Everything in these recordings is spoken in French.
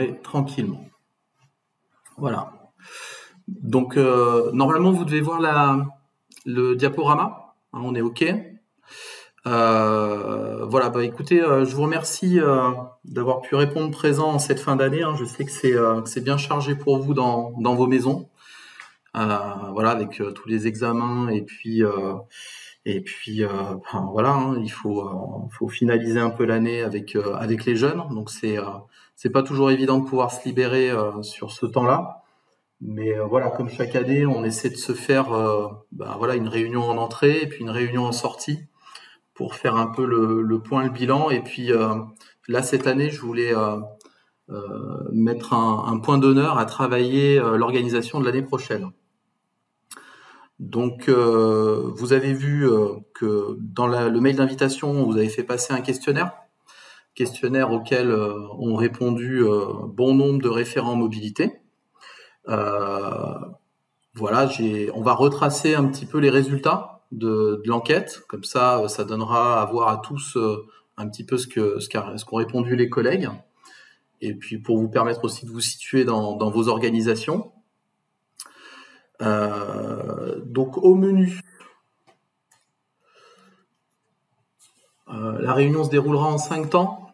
démarrer tranquillement. Voilà. Donc, normalement, vous devez voir le diaporama. Hein, on est OK. Voilà, bah écoutez, je vous remercie d'avoir pu répondre présent en cette fin d'année. Hein. Je sais que c'est bien chargé pour vous dans vos maisons. Voilà, avec tous les examens et puis enfin, voilà, hein, il faut finaliser un peu l'année avec les jeunes. Donc c'est pas toujours évident de pouvoir se libérer sur ce temps-là. Mais voilà, comme chaque année, on essaie de se faire voilà, une réunion en entrée et puis une réunion en sortie pour faire un peu le point, le bilan. Et puis là, cette année, je voulais mettre un point d'honneur à travailler l'organisation de l'année prochaine. Donc, vous avez vu que dans le mail d'invitation, vous avez fait passer un questionnaire auquel ont répondu bon nombre de référents mobilité. Voilà, on va retracer un petit peu les résultats de l'enquête, comme ça donnera à voir à tous un petit peu ce qu'ont répondu les collègues, et puis pour vous permettre aussi de vous situer dans vos organisations. Donc au menu, la réunion se déroulera en 5 temps.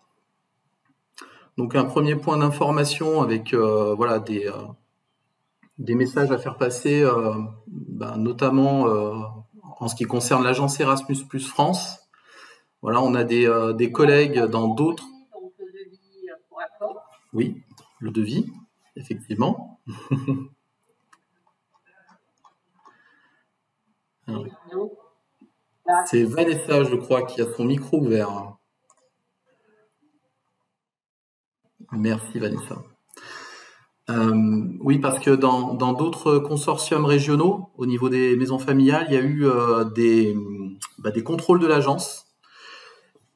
Donc un premier point d'information avec voilà des messages à faire passer, notamment en ce qui concerne l'agence Erasmus+ France. Voilà, on a des collègues dans d'autres. Donc le devis pour accord. Oui, le devis, effectivement. C'est Vanessa, je crois, qui a son micro ouvert. Merci Vanessa. Oui, parce que dans d'autres consortiums régionaux, au niveau des maisons familiales, il y a eu des contrôles de l'agence.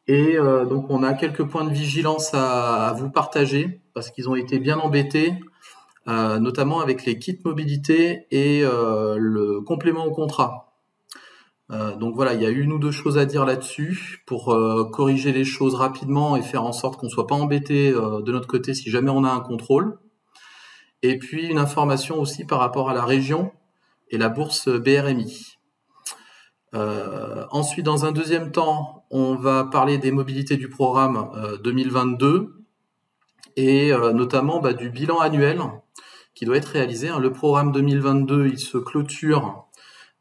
Et donc, on a quelques points de vigilance à vous partager, parce qu'ils ont été bien embêtés, notamment avec les kits mobilité et le complément au contrat. Donc voilà, il y a une ou deux choses à dire là-dessus pour corriger les choses rapidement et faire en sorte qu'on ne soit pas embêté de notre côté si jamais on a un contrôle. Et puis une information aussi par rapport à la région et la bourse BRMI. Ensuite, dans un deuxième temps, on va parler des mobilités du programme 2022 et notamment du bilan annuel qui doit être réalisé. Hein. Le programme 2022, il se clôture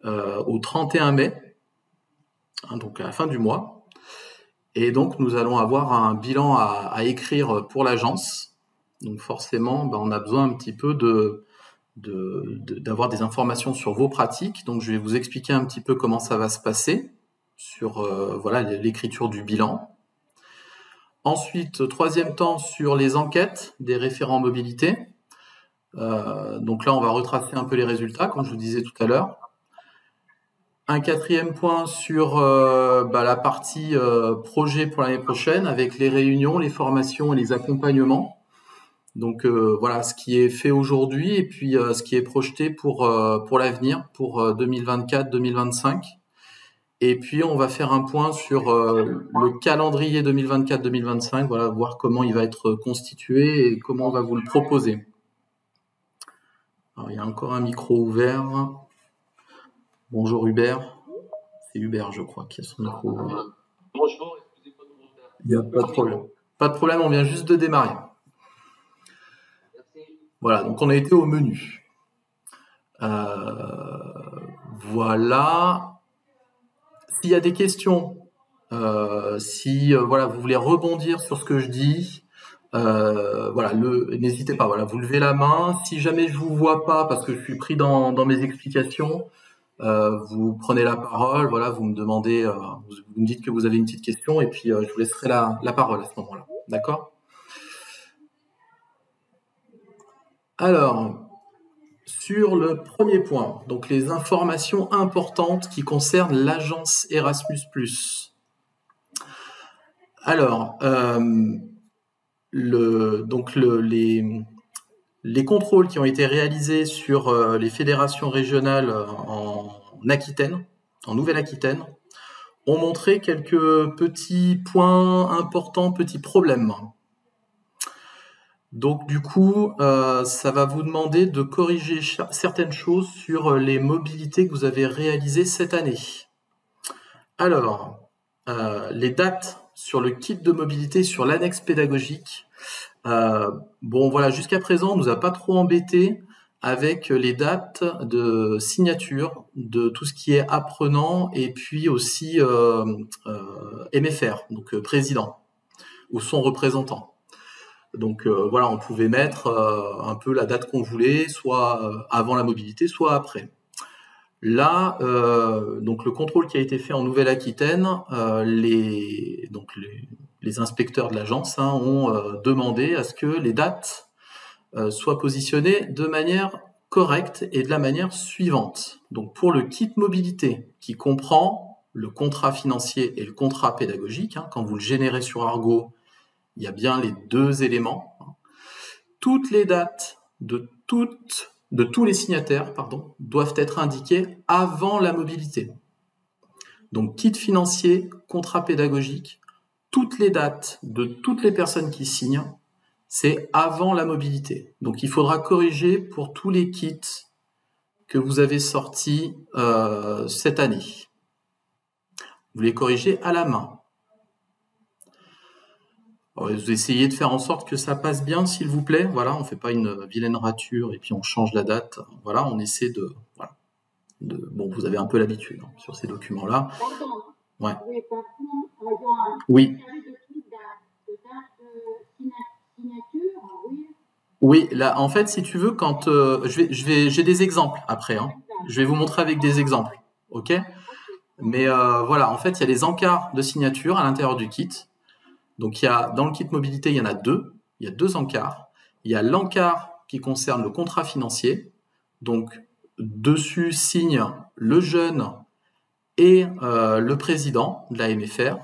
au 31 mai, hein, donc à la fin du mois. Et donc, nous allons avoir un bilan à écrire pour l'agence. Donc forcément, on a besoin un petit peu d'avoir des informations sur vos pratiques. Donc, je vais vous expliquer un petit peu comment ça va se passer sur voilà, l'écriture du bilan. Ensuite, troisième temps, sur les enquêtes des référents mobilité. Donc là, on va retracer un peu les résultats, comme je vous disais tout à l'heure. Un quatrième point sur la partie projet pour l'année prochaine, avec les réunions, les formations et les accompagnements. Donc voilà ce qui est fait aujourd'hui et puis ce qui est projeté pour l'avenir, pour 2024-2025. Et puis on va faire un point sur le calendrier 2024-2025, voilà, voir comment il va être constitué et comment on va vous le proposer. Alors il y a encore un micro ouvert. Bonjour Hubert. C'est Hubert, je crois, qui a son micro ouvert. Bonjour, excusez-moi de mon retard. Il n'y a pas de problème. Pas de problème, on vient juste de démarrer. Voilà, donc on a été au menu. Voilà. S'il y a des questions, si voilà, vous voulez rebondir sur ce que je dis, voilà, n'hésitez pas. Voilà, vous levez la main. Si jamais je vous vois pas parce que je suis pris dans mes explications, vous prenez la parole. Voilà, vous me demandez, vous me dites que vous avez une petite question et puis je vous laisserai la parole à ce moment-là. D'accord ? Alors, sur le premier point, donc les informations importantes qui concernent l'agence Erasmus+. Alors, les contrôles qui ont été réalisés sur les fédérations régionales en Aquitaine, en Nouvelle-Aquitaine, ont montré quelques petits points importants, petits problèmes. Donc du coup, ça va vous demander de corriger certaines choses sur les mobilités que vous avez réalisées cette année. Alors, les dates sur le kit de mobilité, sur l'annexe pédagogique. Bon, voilà, jusqu'à présent, on nous a pas trop embêté avec les dates de signature de tout ce qui est apprenant et puis aussi MFR, donc président ou son représentant. Donc voilà, on pouvait mettre un peu la date qu'on voulait, soit avant la mobilité, soit après. Là, donc le contrôle qui a été fait en Nouvelle-Aquitaine, les inspecteurs de l'agence ont demandé à ce que les dates soient positionnées de manière correcte et de la manière suivante. Donc pour le kit mobilité, qui comprend le contrat financier et le contrat pédagogique, quand vous le générez sur Argo, il y a bien les deux éléments. Toutes les dates de tous les signataires, doivent être indiquées avant la mobilité. Donc, kit financier, contrat pédagogique, toutes les dates de toutes les personnes qui signent, c'est avant la mobilité. Donc, il faudra corriger pour tous les kits que vous avez sortis cette année. Vous les corrigez à la main. Vous essayez de faire en sorte que ça passe bien, s'il vous plaît. Voilà, on fait pas une vilaine rature et puis on change la date. Voilà, on essaie de. Voilà. Bon, vous avez un peu l'habitude sur ces documents-là. Ouais. Oui. Oui, là, en fait, si tu veux, quand j'ai des exemples après. Je vais vous montrer avec des exemples, ok? Mais voilà, en fait, il y a les encarts de signature à l'intérieur du kit. Donc, dans le kit mobilité, il y en a deux. Il y a deux encarts. Il y a l'encart qui concerne le contrat financier. Donc, dessus signe le jeune et le président de la MFR.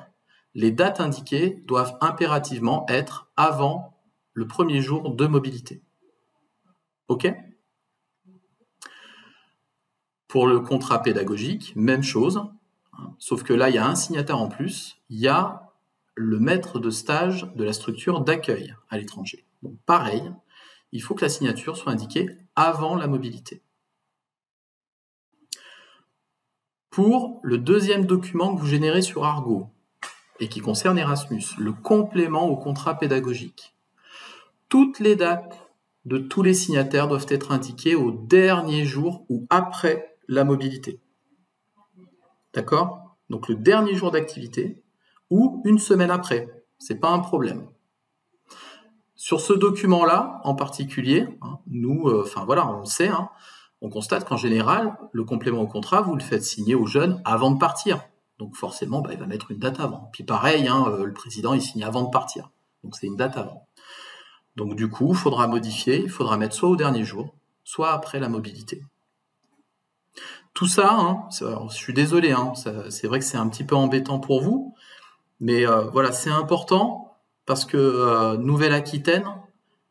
Les dates indiquées doivent impérativement être avant le premier jour de mobilité. OK ? Pour le contrat pédagogique, même chose. Sauf que là, il y a un signataire en plus. Il y a le maître de stage de la structure d'accueil à l'étranger. Donc pareil, il faut que la signature soit indiquée avant la mobilité. Pour le deuxième document que vous générez sur Argo et qui concerne Erasmus, le complément au contrat pédagogique, toutes les dates de tous les signataires doivent être indiquées au dernier jour ou après la mobilité. D'accord ? Donc le dernier jour d'activité ou une semaine après, c'est pas un problème. Sur ce document-là, en particulier, nous, on sait, on constate qu'en général, le complément au contrat, vous le faites signer au jeune avant de partir. Donc forcément, il va mettre une date avant. Puis pareil, le président, il signe avant de partir. Donc c'est une date avant. Donc du coup, il faudra modifier, il faudra mettre soit au dernier jour, soit après la mobilité. Tout ça, je suis désolé, c'est vrai que c'est un petit peu embêtant pour vous, mais voilà, c'est important parce que Nouvelle-Aquitaine,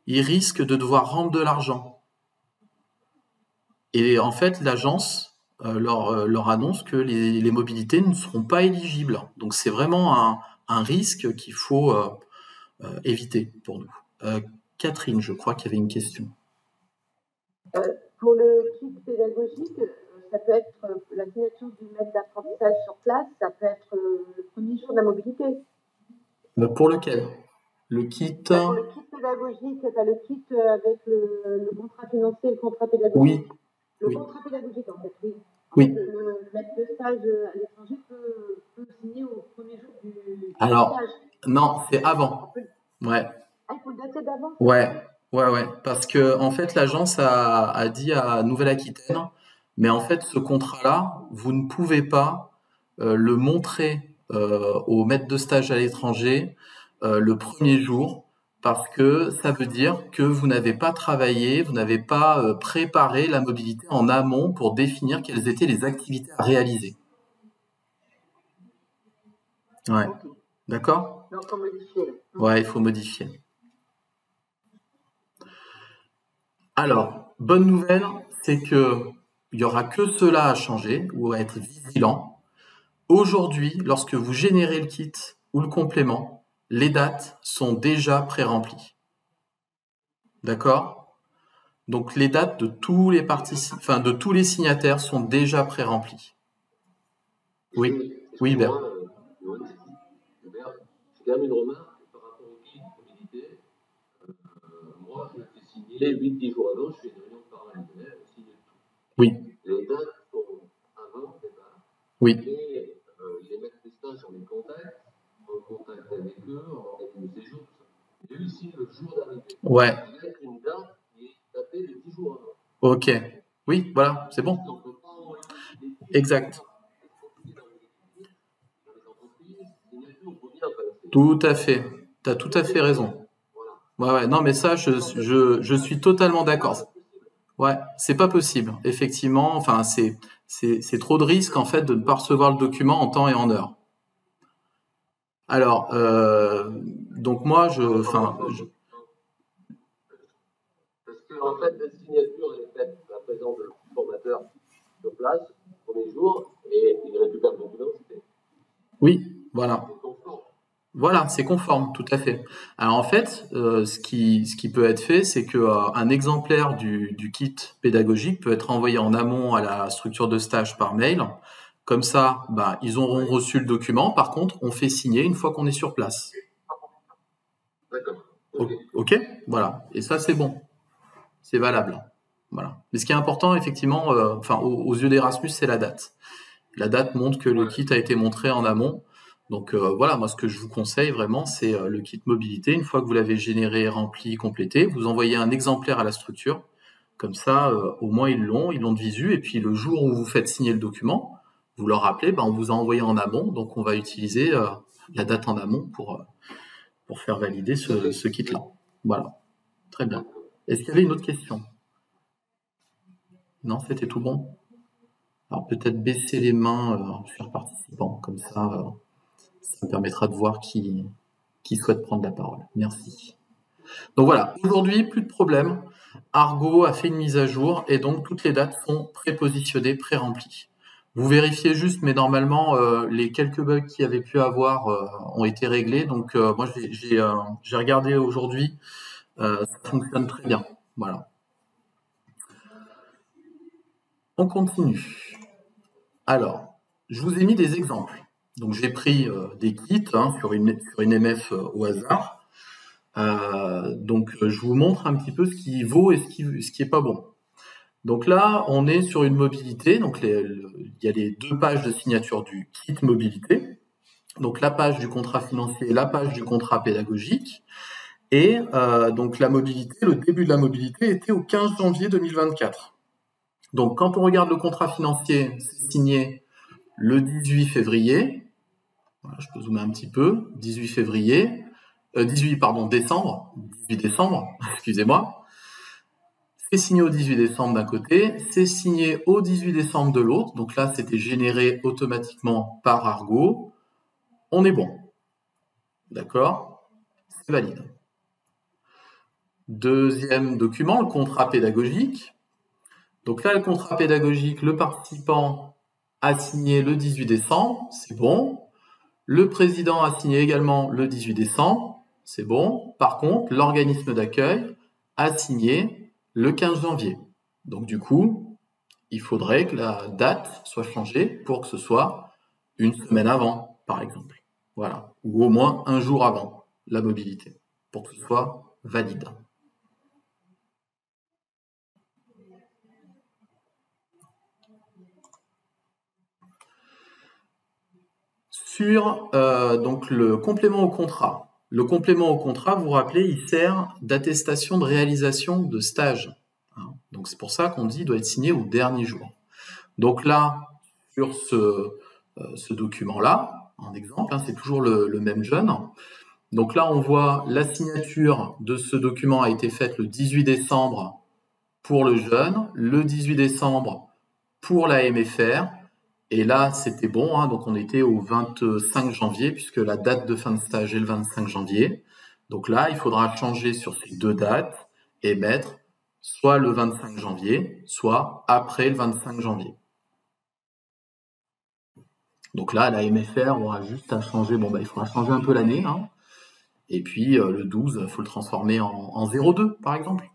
ils risquent de devoir rendre de l'argent. Et en fait, l'agence leur annonce que les mobilités ne seront pas éligibles. Donc c'est vraiment un risque qu'il faut éviter pour nous. Catherine, je crois qu'il y avait une question. Pour le kit pédagogique, ça peut être la signature du maître d'apprentissage sur place, ça peut être le premier jour de la mobilité. Pour lequel ? Le kit. Pour le kit pédagogique, le kit avec le contrat financier et le contrat pédagogique. Oui. Le contrat pédagogique, en fait, oui. Oui. Le maître de stage à l'étranger peut signer au premier jour du Alors, stage. Non, c'est avant. Ouais. Ah, il faut le dater d'avant ? Ouais. Parce que en fait, l'agence a dit à Nouvelle-Aquitaine, mais en fait, ce contrat-là, vous ne pouvez pas le montrer au maître de stage à l'étranger le premier jour, parce que ça veut dire que vous n'avez pas travaillé, vous n'avez pas préparé la mobilité en amont pour définir quelles étaient les activités à réaliser. Ouais. Okay. D'accord ? Donc, il faut modifier. Ouais, il faut modifier. Alors, bonne nouvelle, c'est que il y aura que cela à changer ou à être vigilant. Aujourd'hui, lorsque vous générez le kit ou le complément, les dates sont déjà pré-remplies. D'accord? Donc les dates de tous les participants, enfin de tous les signataires sont déjà pré-remplies. Oui, oui, Bert. J'ai quand même une remarque par rapport au guide mobilité. Moi, je me fais signer 8-10 jours avant, je fais une réunion de parents d'élèves, je signe tout. Oui, Les dates sont avant le départ, oui, mais les maîtres de stage, on les contacte, on contact avec eux, on organise le séjour, tout ça. Et eux, ils signent le jour d'arrivée. ouais, Avec une date qui est datée de 10 jours avant. ok. Oui, voilà, c'est bon. On ne peut pas envoyer des kits Exact. dans les entreprises, signature, on peut bien passer. Tout à fait. Tu as tout à fait raison. Ouais, ouais, non, mais ça, je suis totalement d'accord. Ouais, c'est pas possible, effectivement. Enfin, c'est trop de risques, en fait, de ne pas recevoir le document en temps et en heure. Alors, donc moi, Parce que, en fait, la signature, elle est faite à la présence de formateur sur place, premier jour, et il récupère le document, c'était oui, voilà. conforme. Voilà, c'est conforme, tout à fait. Alors en fait, ce qui peut être fait, c'est que un exemplaire du kit pédagogique peut être envoyé en amont à la structure de stage par mail. Comme ça, bah, ils auront reçu le document. Par contre, on fait signer une fois qu'on est sur place. D'accord. Ok, voilà. Et ça, c'est bon, c'est valable. Voilà. Mais ce qui est important, effectivement, enfin, aux yeux d'Erasmus, c'est la date. La date montre que le kit a été montré en amont. Donc voilà, moi ce que je vous conseille vraiment, c'est le kit mobilité. Une fois que vous l'avez généré, rempli, complété, vous envoyez un exemplaire à la structure. Comme ça, au moins ils l'ont de visu. Et puis le jour où vous faites signer le document, vous leur rappelez, ben, on vous a envoyé en amont. Donc on va utiliser la date en amont pour faire valider ce kit-là. Voilà, très bien. Est-ce qu'il y avait une autre question? Non, c'était tout bon. Alors peut-être baisser les mains sur participants, comme ça me permettra de voir qui souhaite prendre la parole. Merci. Donc voilà, aujourd'hui, plus de problème. Argo a fait une mise à jour et donc toutes les dates sont prépositionnées, pré-remplies. Vous vérifiez juste, mais normalement, les quelques bugs qu'il y avait pu avoir ont été réglés. Donc moi, j'ai regardé aujourd'hui, ça fonctionne très bien. Voilà. On continue. Alors, je vous ai mis des exemples. Donc j'ai pris des kits sur une MF au hasard. Donc je vous montre un petit peu ce qui vaut et ce qui est pas bon. Donc là, on est sur une mobilité. Donc il y a les deux pages de signature du kit mobilité. Donc la page du contrat financier et la page du contrat pédagogique. Et donc la mobilité, le début de la mobilité était au 15 janvier 2024. Donc quand on regarde le contrat financier, c'est signé le 18 février. Voilà, je peux zoomer un petit peu. 18 février. 18 décembre, excusez-moi. C'est signé au 18 décembre d'un côté, c'est signé au 18 décembre de l'autre. Donc là, c'était généré automatiquement par Argo. On est bon. D'accord? C'est valide. Deuxième document, le contrat pédagogique. Donc là, le contrat pédagogique, le participant a signé le 18 décembre, c'est bon. Le président a signé également le 18 décembre, c'est bon. Par contre, l'organisme d'accueil a signé le 15 janvier. Donc du coup, il faudrait que la date soit changée pour que ce soit une semaine avant, par exemple. Voilà. Ou au moins un jour avant la mobilité, pour que ce soit valide. Sur donc le complément au contrat. Le complément au contrat, vous vous rappelez, il sert d'attestation de réalisation de stage. Donc c'est pour ça qu'on dit qu'il doit être signé au dernier jour. Donc là, sur ce document-là, en exemple, c'est toujours le même jeune. Donc là, on voit la signature de ce document a été faite le 18 décembre pour le jeune, le 18 décembre pour la MFR, et là, c'était bon, donc on était au 25 janvier, puisque la date de fin de stage est le 25 janvier. Donc là, il faudra changer sur ces deux dates et mettre soit le 25 janvier, soit après le 25 janvier. Donc là, la MFR aura juste à changer, il faudra changer un peu l'année, et puis le 12, il faut le transformer en 02, par exemple.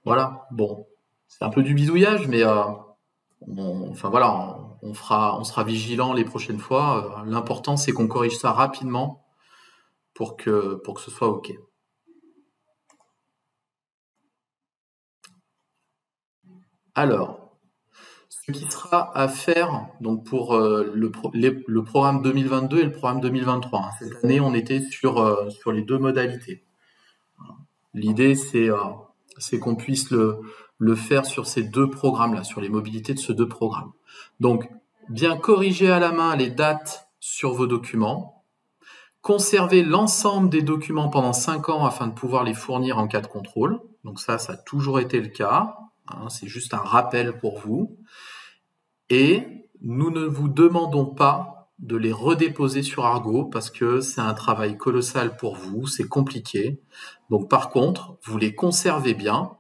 Voilà, bon, c'est un peu du bidouillage, mais enfin voilà, on sera vigilant les prochaines fois. L'important, c'est qu'on corrige ça rapidement pour que ce soit OK. Alors, ce qui sera à faire donc pour le programme 2022 et le programme 2023. Hein. Cette année, on était sur les deux modalités. L'idée, c'est qu'on puisse le faire sur ces deux programmes-là, sur les mobilités de ces deux programmes. Donc, bien corriger à la main les dates sur vos documents, conserver l'ensemble des documents pendant 5 ans afin de pouvoir les fournir en cas de contrôle. Donc ça a toujours été le cas. Hein, c'est juste un rappel pour vous. Et nous ne vous demandons pas de les redéposer sur Argo parce que c'est un travail colossal pour vous, c'est compliqué. Donc par contre, vous les conservez bien.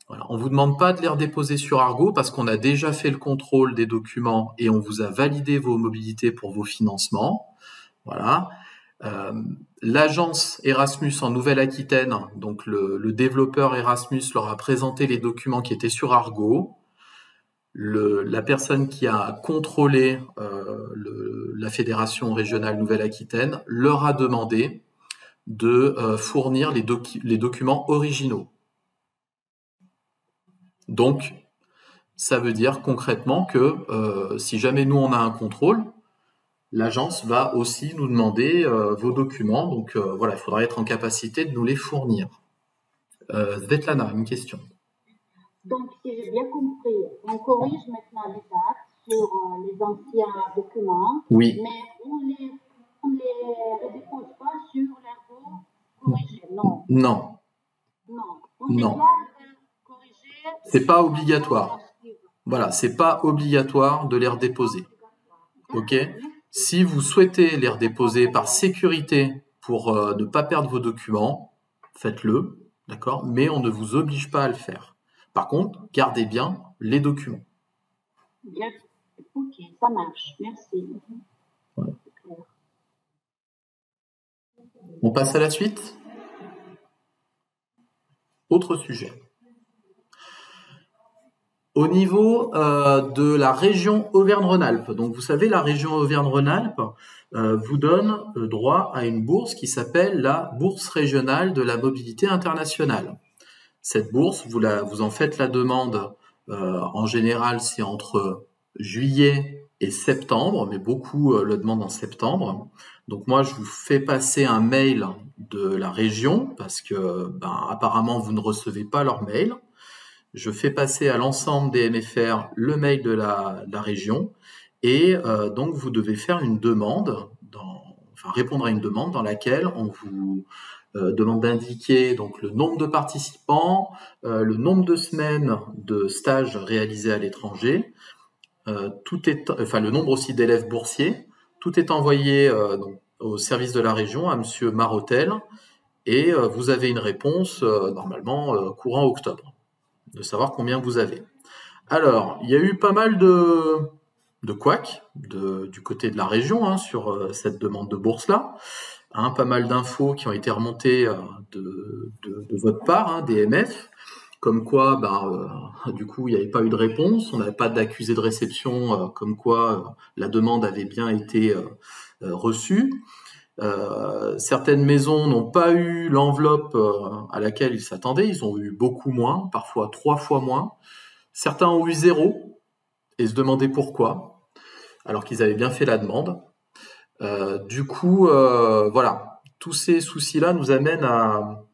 Voilà. On ne vous demande pas de les redéposer sur Argo parce qu'on a déjà fait le contrôle des documents et on vous a validé vos mobilités pour vos financements. Voilà. L'agence Erasmus en Nouvelle-Aquitaine, donc le développeur Erasmus leur a présenté les documents qui étaient sur Argo. La personne qui a contrôlé la Fédération régionale Nouvelle-Aquitaine leur a demandé de fournir les documents originaux. Donc, ça veut dire concrètement que si jamais nous on a un contrôle, l'agence va aussi nous demander vos documents. Donc voilà, il faudra être en capacité de nous les fournir. Svetlana, une question. Donc, si j'ai bien compris, on corrige maintenant les dates sur les anciens documents, oui. Mais on les redépose pas sur l'Argo corrigé, non. Non. On déclare corriger. C'est pas obligatoire. Voilà, c'est pas obligatoire de les redéposer. Ok. Si vous souhaitez les redéposer par sécurité pour ne pas perdre vos documents, faites-le, d'accord. Mais on ne vous oblige pas à le faire. Par contre, gardez bien les documents. Bien, ok, ça marche, merci. Ouais. On passe à la suite. Autre sujet. Au niveau de la région Auvergne-Rhône-Alpes, donc vous savez, la région Auvergne-Rhône-Alpes vous donne droit à une bourse qui s'appelle la Bourse régionale de la mobilité internationale. Cette bourse, vous en faites la demande, en général, c'est entre juillet et septembre, mais beaucoup le demandent en septembre. Donc moi, je vous fais passer un mail de la région, parce que apparemment, vous ne recevez pas leur mail. Je fais passer à l'ensemble des MFR le mail de la région, et donc vous devez faire une demande, répondre à une demande dans laquelle on vous demande d'indiquer donc le nombre de participants, le nombre de semaines de stages réalisés à l'étranger, le nombre aussi d'élèves boursiers. Tout est envoyé donc, au service de la région à Monsieur Marotel, et vous avez une réponse normalement courant octobre, de savoir combien vous avez. Alors, il y a eu pas mal de couacs du côté de la région sur cette demande de bourse-là. Pas mal d'infos qui ont été remontées de votre part, des MF, comme quoi, du coup, il n'y avait pas eu de réponse, on n'avait pas d'accusé de réception, comme quoi la demande avait bien été reçue. Certaines maisons n'ont pas eu l'enveloppe à laquelle ils s'attendaient, ils ont eu beaucoup moins, parfois 3 fois moins. Certains ont eu 0 et se demandaient pourquoi, alors qu'ils avaient bien fait la demande. Du coup, voilà, tous ces soucis-là nous amènent à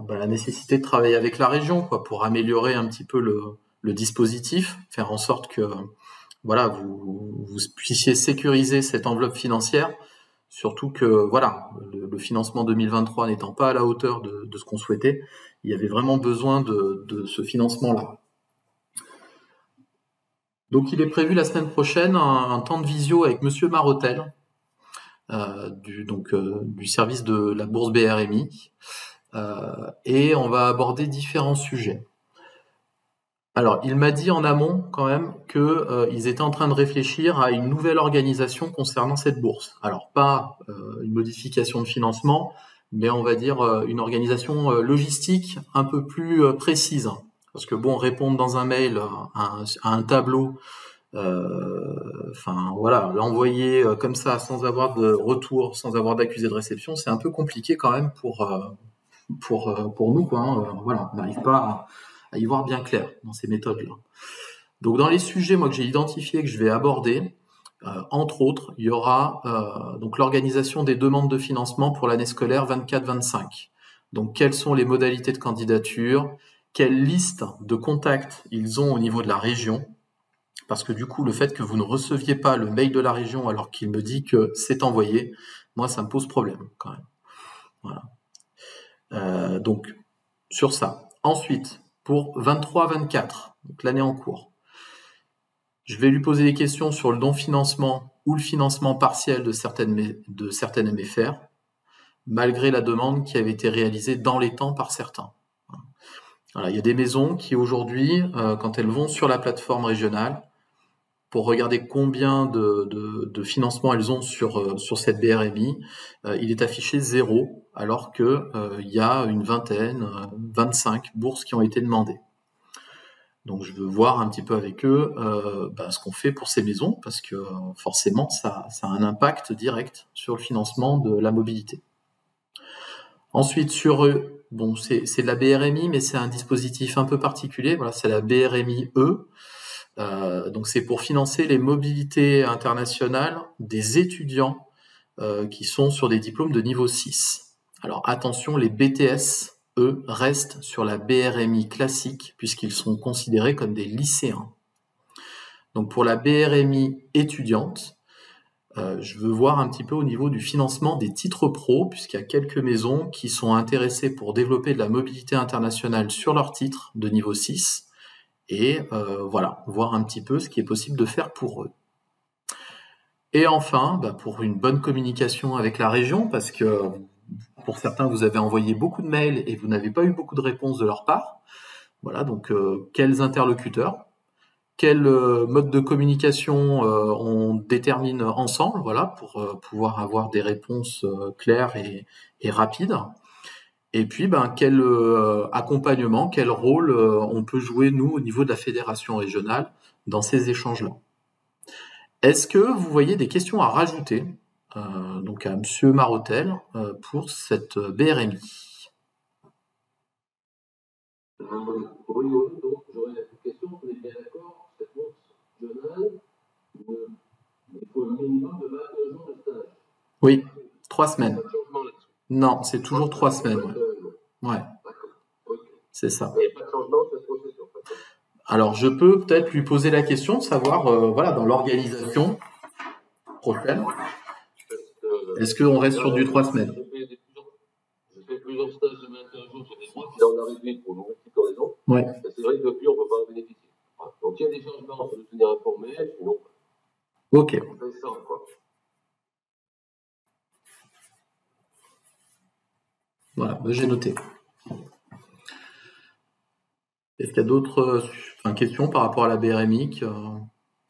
la nécessité de travailler avec la région, pour améliorer un petit peu le dispositif, faire en sorte que voilà, vous puissiez sécuriser cette enveloppe financière, surtout que voilà, le financement 2023 n'étant pas à la hauteur de ce qu'on souhaitait, il y avait vraiment besoin de ce financement-là. Donc il est prévu la semaine prochaine un temps de visio avec Monsieur Marotel, du service de la bourse BRMI, et on va aborder différents sujets. Alors, il m'a dit en amont quand même qu'ils étaient en train de réfléchir à une nouvelle organisation concernant cette bourse. Alors, pas une modification de financement, mais on va dire une organisation logistique un peu plus précise Parce que bon, répondre dans un mail à un tableau, enfin voilà, l'envoyer comme ça sans avoir de retour, sans avoir d'accusé de réception, c'est un peu compliqué quand même pour nous, quoi. Hein. Voilà, on n'arrive pas à y voir bien clair dans ces méthodes-là. Donc dans les sujets, moi que j'ai identifiés que je vais aborder, entre autres, il y aura donc l'organisation des demandes de financement pour l'année scolaire 24-25. Donc quelles sont les modalités de candidature, quelle liste de contacts ils ont au niveau de la région, parce que du coup le fait que vous ne receviez pas le mail de la région alors qu'il me dit que c'est envoyé, moi ça me pose problème quand même. Voilà. Donc sur ça. Ensuite, pour 23-24, donc l'année en cours, je vais lui poser des questions sur le non-financement ou le financement partiel de certaines MFR, malgré la demande qui avait été réalisée dans les temps par certains. Voilà, il y a des maisons qui aujourd'hui, quand elles vont sur la plateforme régionale, pour regarder combien de financement elles ont sur cette BRMI, il est affiché 0, alors que il y a une vingtaine, 25 bourses qui ont été demandées. Donc je veux voir un petit peu avec eux ce qu'on fait pour ces maisons, parce que forcément ça a un impact direct sur le financement de la mobilité. Ensuite sur eux, bon c'est de la BRMI, mais c'est un dispositif un peu particulier. Voilà, c'est la BRMI E. Donc c'est pour financer les mobilités internationales des étudiants qui sont sur des diplômes de niveau 6. Alors attention, les BTS, eux, restent sur la BRMI classique puisqu'ils sont considérés comme des lycéens. Donc pour la BRMI étudiante, je veux voir un petit peu au niveau du financement des titres pro, puisqu'il y a quelques maisons qui sont intéressées pour développer de la mobilité internationale sur leurs titres de niveau 6. Et voilà, voir un petit peu ce qui est possible de faire pour eux. Et enfin, pour une bonne communication avec la région, parce que pour certains, vous avez envoyé beaucoup de mails et vous n'avez pas eu beaucoup de réponses de leur part. Voilà, donc quels interlocuteurs, quel mode de communication on détermine ensemble, voilà, pour pouvoir avoir des réponses claires et rapides. Et puis, quel accompagnement, quel rôle on peut jouer, nous, au niveau de la fédération régionale, dans ces échanges-là. Est-ce que vous voyez des questions à rajouter donc à Monsieur Marotel pour cette BRMI? Oui, donc j'aurais une question. On est bien d'accord, cette bourse régionale, il faut un minimum de 21 jours de stage. Oui, 3 semaines. Pas de changement là-dessus. Non, c'est toujours 3 semaines. Ouais. Okay. C'est ça. Il n'y a pas de changement sur cette procédure. Alors, je peux peut-être lui poser la question de savoir, voilà, dans l'organisation prochaine, est-ce qu'on reste sur du 3 semaines? Je fais plusieurs stages de 21 jours sur des mois, puis là on a réduit pour une multitude de raisons. Ouais. C'est vrai que depuis, on ne peut pas en bénéficier. Voilà. Donc il y a des changements, on peut nous tenir informés, sinon. Ok. On fait ça, quoi. Voilà, j'ai noté. Est-ce qu'il y a d'autres questions par rapport à la BRMI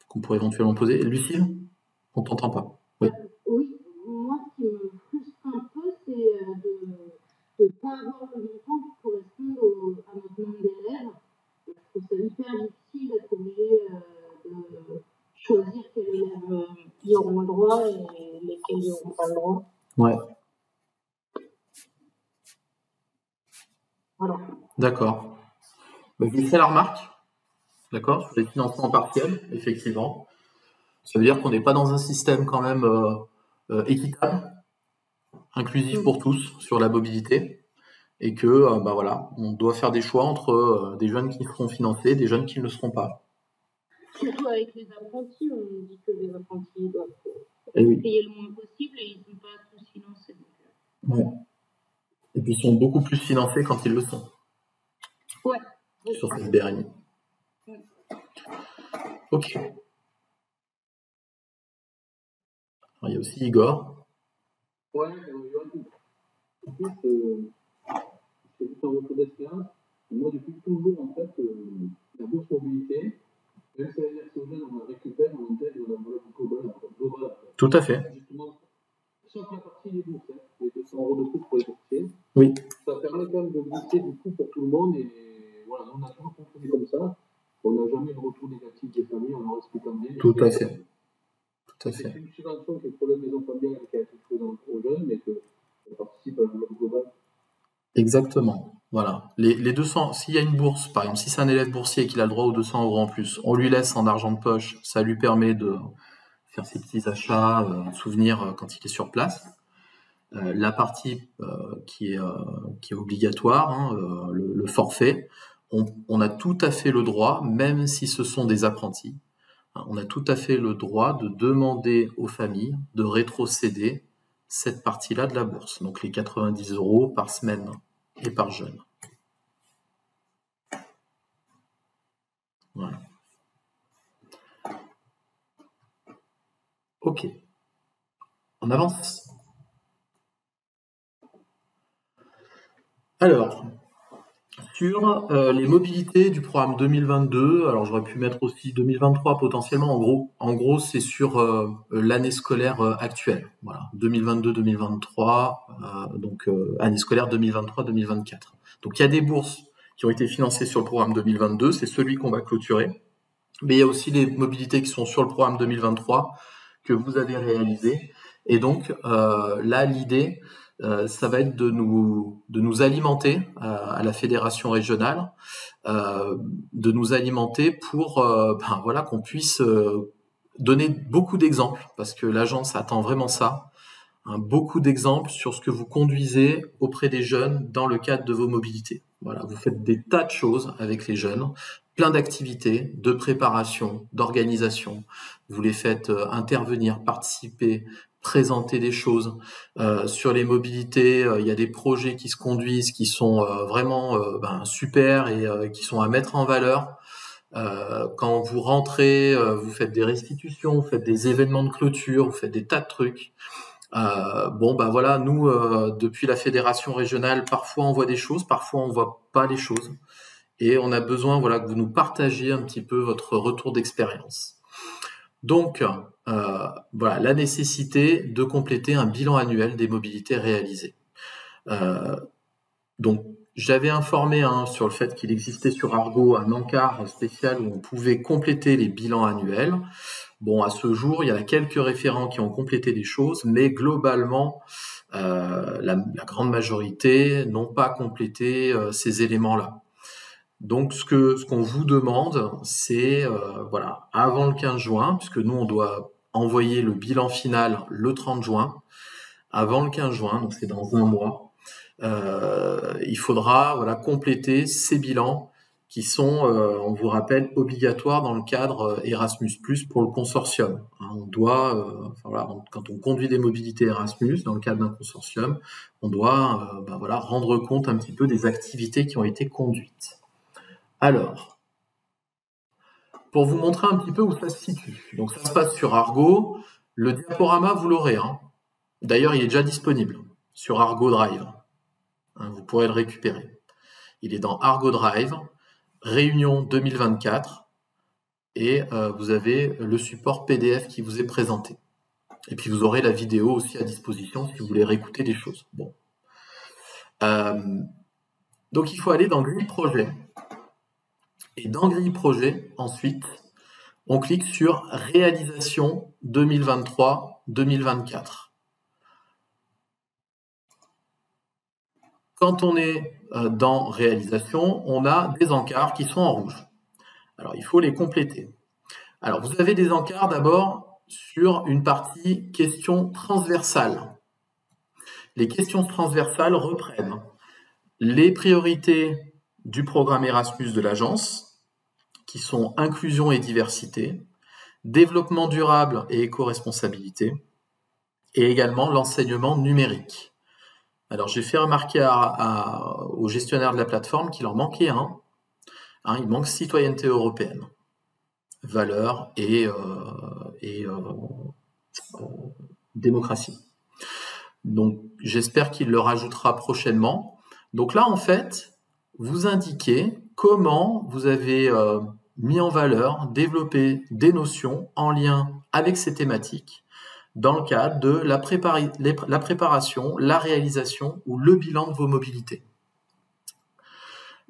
qu'on pourrait éventuellement poser? Lucille, on t'entend pas. Oui. Oui, moi ce qui me frustre un peu, c'est de ne pas avoir le montant qui correspond à notre nombre d'élèves. Je trouve ça hyper difficile d'être obligé de choisir quels élèves y auront le droit et lesquels n'y auront pas le droit. Ouais. Voilà. D'accord. Je fais la remarque, d'accord, sur les financements partiels, effectivement. Ça veut dire qu'on n'est pas dans un système quand même équitable, inclusif pour tous sur la mobilité, et que voilà, on doit faire des choix entre des jeunes qui seront financés, des jeunes qui ne le seront pas. Surtout avec les apprentis, on dit que les apprentis doivent oui. payer le moins possible et ils ne sont pas tous financés. Ouais. Et puis ils sont beaucoup plus financés quand ils le sont. Ouais. Sur cette BRMI. Ouais. Ok. Alors, il y a aussi Igor. Ouais, en plus, c'est juste un retour d'expérience. Moi, depuis toujours, en fait, la bourse mobilité, même si la version jeune, on la récupère, on intègre dans l'enveloppe globale. Tout à fait. Justement, sauf la partie des bourses, les 200 € de coût pour les boursiers. Oui. Ça permet quand même de glisser du coup pour tout le monde et voilà, on a toujours contre retours négatifs des familles en leur expliquant bien. Tout à fait. Tout à C'est fait. une subvention qui est pour la maison familiale qui a été faite aux jeunes, mais qu'on participe à l'enveloppe globale. Exactement. Voilà. Les 200, s'il y a une bourse, par exemple, si c'est un élève boursier et qu'il a le droit aux 200 € en plus, on lui laisse en argent de poche, ça lui permet de faire ses petits achats, souvenirs quand il est sur place. La partie qui est obligatoire, hein, le forfait, on a tout à fait le droit, même si ce sont des apprentis, hein, on a tout à fait le droit de demander aux familles de rétrocéder cette partie-là de la bourse, donc les 90 € par semaine et par jeune. Voilà. Ok. On avance. Alors, sur les mobilités du programme 2022, alors j'aurais pu mettre aussi 2023 potentiellement, en gros c'est sur l'année scolaire actuelle, voilà, 2022-2023, donc année scolaire 2023-2024. Donc il y a des bourses qui ont été financées sur le programme 2022, c'est celui qu'on va clôturer, mais il y a aussi les mobilités qui sont sur le programme 2023 que vous avez réalisé, et donc là l'idée ça va être de nous alimenter à la fédération régionale, de nous alimenter pour voilà, qu'on puisse donner beaucoup d'exemples, parce que l'agence attend vraiment ça, hein, beaucoup d'exemples sur ce que vous conduisez auprès des jeunes dans le cadre de vos mobilités. Voilà, vous faites des tas de choses avec les jeunes, plein d'activités, de préparation, d'organisation. Vous les faites intervenir, participer, présenter des choses. Sur les mobilités, il y a des projets qui se conduisent, qui sont vraiment super et qui sont à mettre en valeur. Quand vous rentrez, vous faites des restitutions, vous faites des événements de clôture, vous faites des tas de trucs. Voilà, nous, depuis la fédération régionale, parfois on voit des choses, parfois on voit pas les choses. Et on a besoin, voilà, que vous nous partagiez un petit peu votre retour d'expérience. Donc, voilà, la nécessité de compléter un bilan annuel des mobilités réalisées. Donc, j'avais informé sur le fait qu'il existait sur Argo un encart spécial où on pouvait compléter les bilans annuels. Bon, à ce jour, il y a quelques référents qui ont complété les choses, mais globalement, la grande majorité n'ont pas complété ces éléments-là. Donc, ce qu'on vous demande, c'est, voilà, avant le 15 juin, puisque nous, on doit envoyer le bilan final le 30 juin, avant le 15 juin, donc c'est dans un mois, il faudra, voilà, compléter ces bilans qui sont, on vous rappelle, obligatoires dans le cadre Erasmus+, pour le consortium. Hein, on doit, voilà, quand on conduit des mobilités Erasmus dans le cadre d'un consortium, on doit voilà, rendre compte un petit peu des activités qui ont été conduites. Alors, pour vous montrer un petit peu où ça se situe. Donc ça se passe sur Argo. Le diaporama, vous l'aurez. Hein. D'ailleurs, il est déjà disponible sur Argo Drive. Hein, vous pourrez le récupérer. Il est dans Argo Drive, Réunion 2024, et vous avez le support PDF qui vous est présenté. Et puis vous aurez la vidéo aussi à disposition si vous voulez réécouter des choses. Bon. Donc il faut aller dans Grille Projet. Et dans Grille Projet, ensuite, on clique sur Réalisation 2023-2024. Quand on est dans Réalisation, on a des encarts qui sont en rouge. Alors, il faut les compléter. Alors, vous avez des encarts d'abord sur une partie questions transversales. Les questions transversales reprennent les priorités du programme Erasmus de l'agence, qui sont inclusion et diversité, développement durable et éco-responsabilité, et également l'enseignement numérique. Alors j'ai fait remarquer aux gestionnaires de la plateforme qu'il en manquait un. Il manque citoyenneté européenne, valeurs et démocratie. Donc j'espère qu'il le rajoutera prochainement. Donc là en fait, vous indiquez comment vous avez mis en valeur, développé des notions en lien avec ces thématiques dans le cadre de la préparation, la réalisation ou le bilan de vos mobilités.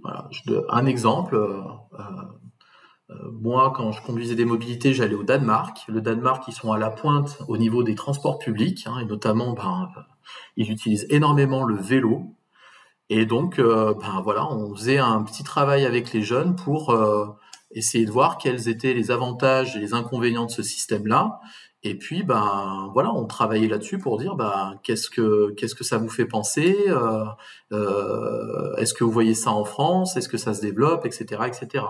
Voilà, un exemple, Moi, quand je conduisais des mobilités, j'allais au Danemark. Le Danemark, ils sont à la pointe au niveau des transports publics, hein, et notamment, ils utilisent énormément le vélo. Et donc, voilà, on faisait un petit travail avec les jeunes pour essayer de voir quels étaient les avantages et les inconvénients de ce système-là. Et puis, voilà, on travaillait là-dessus pour dire, qu'est-ce que ça vous fait penser, est-ce que vous voyez ça en France, est-ce que ça se développe, etc., etc.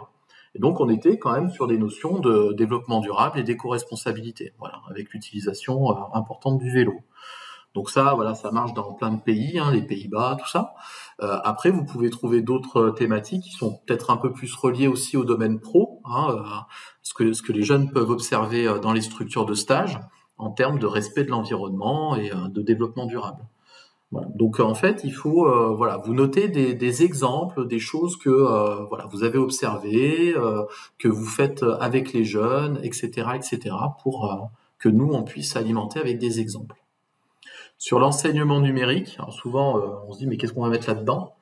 Et donc, on était quand même sur des notions de développement durable et d'éco-responsabilité, voilà, avec l'utilisation importante du vélo. Donc ça, voilà, ça marche dans plein de pays, hein, les Pays-Bas, tout ça. Après, vous pouvez trouver d'autres thématiques qui sont peut-être un peu plus reliées aussi au domaine pro, hein, ce que les jeunes peuvent observer dans les structures de stage en termes de respect de l'environnement et de développement durable. Voilà. Donc en fait, il faut vous notez des exemples, des choses que vous avez observées, que vous faites avec les jeunes, etc., etc., pour que nous on puisse alimenter avec des exemples. Sur l'enseignement numérique, alors souvent on se dit mais qu'est-ce qu'on va mettre là-dedans?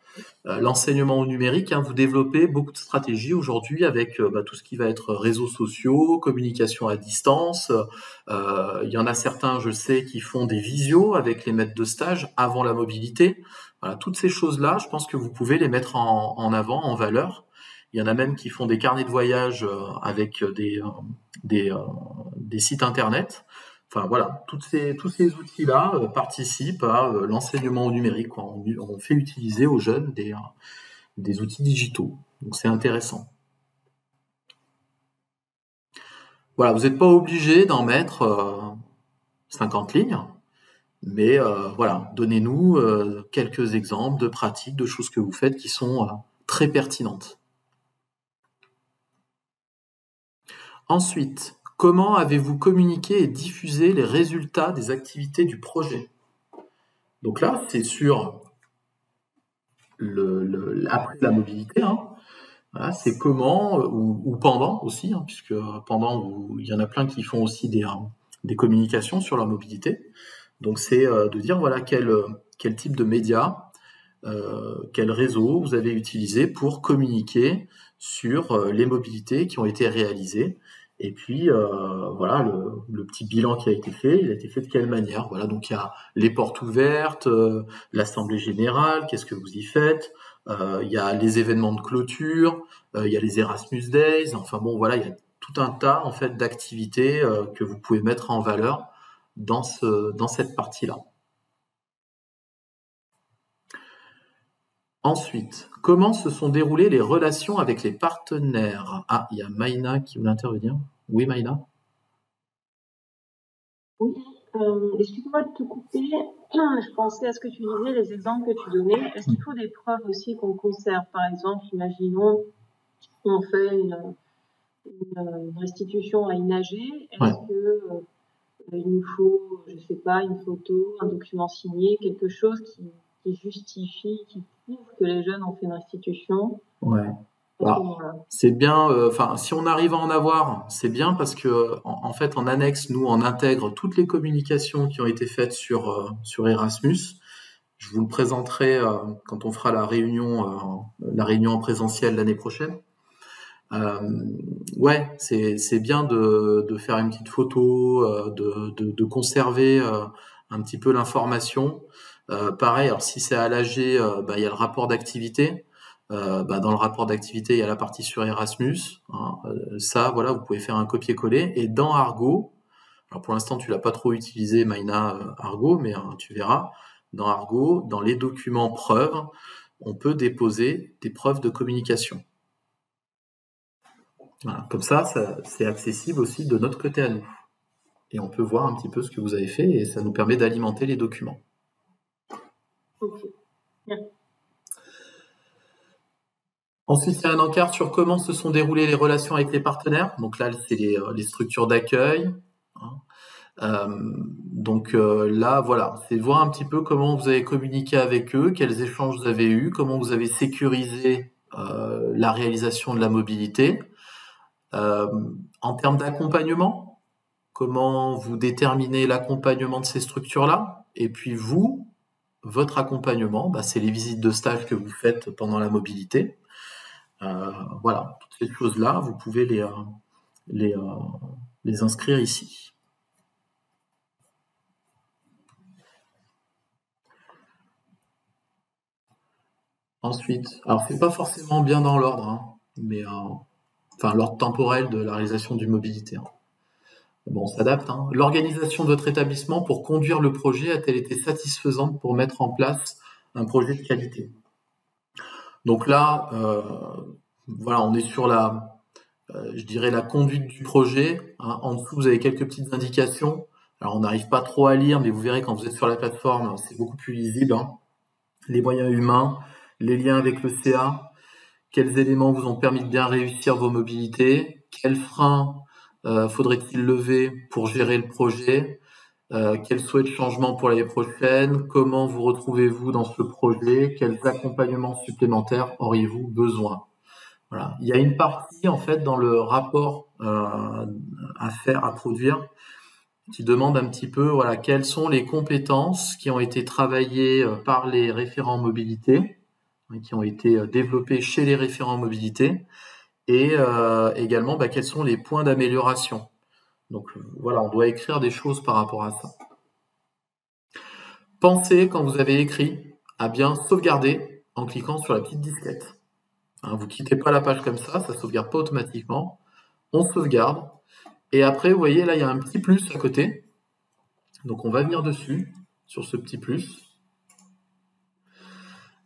L'enseignement numérique, hein, vous développez beaucoup de stratégies aujourd'hui avec tout ce qui va être réseaux sociaux, communication à distance. Il y en a certains, je sais, qui font des visios avec les maîtres de stage avant la mobilité. Voilà, toutes ces choses-là, je pense que vous pouvez les mettre en avant, en valeur. Il y en a même qui font des carnets de voyage avec des sites internet. Enfin voilà, tous ces outils-là participent à l'enseignement au numérique, quoi. On fait utiliser aux jeunes des outils digitaux. Donc c'est intéressant. Voilà, vous n'êtes pas obligé d'en mettre 50 lignes, mais voilà, donnez-nous quelques exemples de pratiques, de choses que vous faites qui sont très pertinentes. Ensuite, comment avez-vous communiqué et diffusé les résultats des activités du projet? Donc là, c'est sur après la mobilité, hein. Voilà, c'est comment, ou pendant aussi, hein, puisque pendant, il y en a plein qui font aussi des communications sur leur mobilité. Donc c'est de dire voilà quel type de médias, quel réseau vous avez utilisé pour communiquer sur les mobilités qui ont été réalisées. Et puis voilà le petit bilan qui a été fait, il a été fait de quelle manière. Voilà, donc il y a les portes ouvertes, l'assemblée générale, qu'est-ce que vous y faites, il y a les événements de clôture, il y a les Erasmus Days, enfin bon voilà, il y a tout un tas en fait d'activités que vous pouvez mettre en valeur dans cette partie-là. Ensuite, comment se sont déroulées les relations avec les partenaires? Ah, il y a Maïna qui veut intervenir. Oui, Maïna? Oui, excuse-moi de te couper. Je pensais à ce que tu disais, les exemples que tu donnais. Est-ce qu'il faut des preuves aussi qu'on conserve? Par exemple, imaginons on fait une restitution à une AG. Est-ce que il nous faut, je sais pas, une photo, un document signé, quelque chose qui justifie, qui prouve que les jeunes ont fait une restitution? Ouais. C'est bien, si on arrive à en avoir, c'est bien parce que en fait en annexe, nous on intègre toutes les communications qui ont été faites sur Erasmus. Je vous le présenterai quand on fera la réunion en présentiel l'année prochaine. Ouais, c'est bien de faire une petite photo, de conserver un petit peu l'information. Pareil, alors si c'est à l'AG, il y a le rapport d'activité. Dans le rapport d'activité, il y a la partie sur Erasmus. Hein, ça, voilà, vous pouvez faire un copier-coller. Et dans Argo, alors pour l'instant, tu l'as pas trop utilisé, Maïna, Argo, mais tu verras, dans Argo, dans les documents preuves, on peut déposer des preuves de communication. Voilà, comme ça, c'est accessible aussi de notre côté à nous. Et on peut voir un petit peu ce que vous avez fait et ça nous permet d'alimenter les documents. Ok. Bien. Ensuite, il y a un encart sur comment se sont déroulées les relations avec les partenaires. Donc là, c'est les structures d'accueil. Donc là, voilà, c'est voir un petit peu comment vous avez communiqué avec eux, quels échanges vous avez eus, comment vous avez sécurisé la réalisation de la mobilité. En termes d'accompagnement, comment vous déterminez l'accompagnement de ces structures-là? Et puis vous, votre accompagnement, c'est les visites de stage que vous faites pendant la mobilité. Voilà, ces choses-là, vous pouvez les inscrire ici. Ensuite, alors c'est pas forcément bien dans l'ordre, hein, mais enfin l'ordre temporel de la réalisation du mobilité. Hein. Bon, on s'adapte. Hein. L'organisation de votre établissement pour conduire le projet a-t-elle été satisfaisante pour mettre en place un projet de qualité? Donc là, voilà, on est sur je dirais la conduite du projet. Hein. En dessous, vous avez quelques petites indications. Alors, on n'arrive pas trop à lire, mais vous verrez quand vous êtes sur la plateforme, c'est beaucoup plus lisible. Hein. Les moyens humains, les liens avec le CA, quels éléments vous ont permis de bien réussir vos mobilités, quels freins faudrait-il lever pour gérer le projet, quels souhaits de changement pour l'année prochaine, comment vous retrouvez-vous dans ce projet, quels accompagnements supplémentaires auriez-vous besoin. Voilà. Il y a une partie en fait dans le rapport à faire, à produire, qui demande un petit peu voilà, quelles sont les compétences qui ont été travaillées par les référents mobilité, qui ont été développées chez les référents mobilité, et également quels sont les points d'amélioration. Donc voilà, on doit écrire des choses par rapport à ça. Pensez, quand vous avez écrit, à bien sauvegarder en cliquant sur la petite disquette. Hein, vous ne quittez pas la page comme ça ne sauvegarde pas automatiquement. On sauvegarde. Et après, vous voyez, là, il y a un petit plus à côté. Donc on va venir dessus, sur ce petit plus.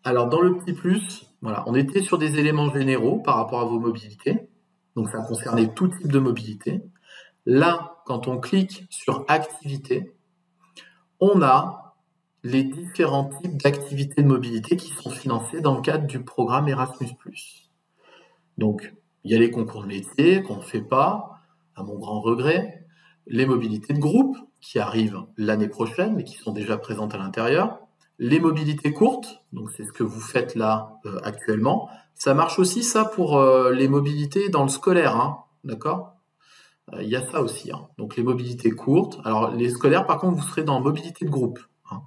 Alors dans le petit plus, voilà, on était sur des éléments généraux par rapport à vos mobilités. Donc ça concernait tout type de mobilité. Là, quand on clique sur activité, on a les différents types d'activités de mobilité qui sont financées dans le cadre du programme Erasmus+. Donc, il y a les concours de métier qu'on ne fait pas, à mon grand regret, les mobilités de groupe qui arrivent l'année prochaine, mais qui sont déjà présentes à l'intérieur, les mobilités courtes, donc c'est ce que vous faites là actuellement. Ça marche aussi, ça, pour les mobilités dans le scolaire, hein, d'accord ? Il y a ça aussi. Hein. Donc les mobilités courtes. Alors les scolaires, par contre, vous serez dans mobilité de groupe. Hein.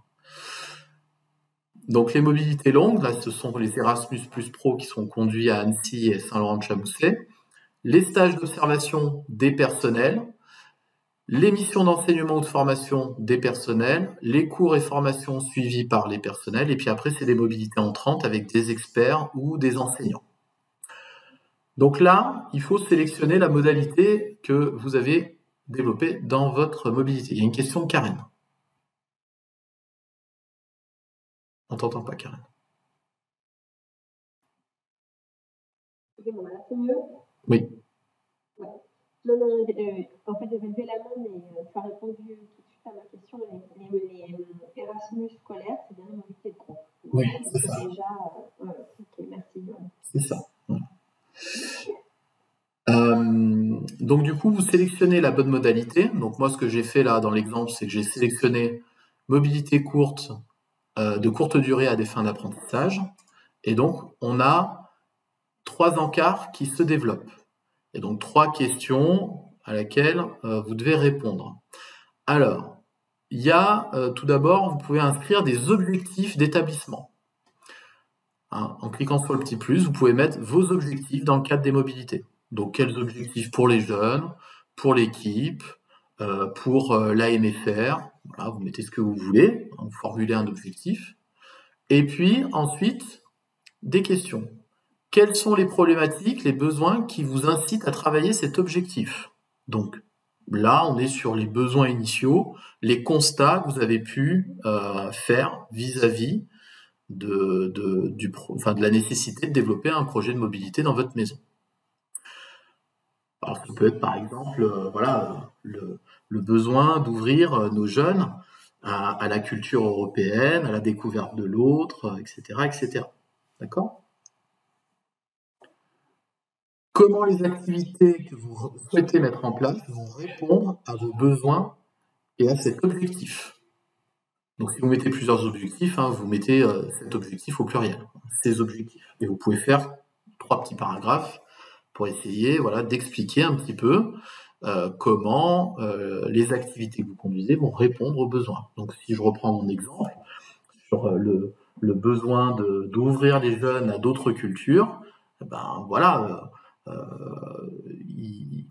Donc les mobilités longues, là, ce sont les Erasmus Plus Pro qui sont conduits à Annecy et Saint-Laurent-de-Chamousset. Les stages d'observation des personnels, les missions d'enseignement ou de formation des personnels, les cours et formations suivis par les personnels, et puis après, c'est des mobilités entrantes avec des experts ou des enseignants. Donc là, il faut sélectionner la modalité que vous avez développée dans votre mobilité. Il y a une question de Karen. On t'entend pas, Karen. Excusez-moi, là c'est mieux? Oui. Ouais. Non, en fait, j'avais levé la main, mais tu as répondu tout de suite à ma question. Les Erasmus scolaires, c'est bien la mobilité de groupe. Oui, c'est ça. Déjà, ok, merci. C'est ça. Donc du coup, vous sélectionnez la bonne modalité. Donc moi, ce que j'ai fait là dans l'exemple, c'est que j'ai sélectionné mobilité courte, de courte durée à des fins d'apprentissage. Et donc, on a 3 encarts qui se développent. Et donc 3 questions à laquelle vous devez répondre. Alors, il y a tout d'abord, vous pouvez inscrire des objectifs d'établissement. Hein, en cliquant sur le petit plus, vous pouvez mettre vos objectifs dans le cadre des mobilités. Donc, quels objectifs pour les jeunes, pour l'équipe, pour l'AMFR. Voilà, vous mettez ce que vous voulez, vous formulez un objectif. Et puis, ensuite, des questions. Quelles sont les problématiques, les besoins qui vous incitent à travailler cet objectif? Donc, là, on est sur les besoins initiaux, les constats que vous avez pu faire vis-à-vis de la nécessité de développer un projet de mobilité dans votre maison. Alors, ça peut être par exemple le besoin d'ouvrir nos jeunes à la culture européenne, à la découverte de l'autre, etc., etc. D'accord ? Comment les activités que vous souhaitez mettre en place vont répondre à vos besoins et à cet objectif? Donc, si vous mettez plusieurs objectifs, hein, vous mettez cet objectif au pluriel, ces objectifs. Et vous pouvez faire 3 petits paragraphes pour essayer d'expliquer un petit peu comment les activités que vous conduisez vont répondre aux besoins. Donc, si je reprends mon exemple sur le besoin d'ouvrir les jeunes à d'autres cultures,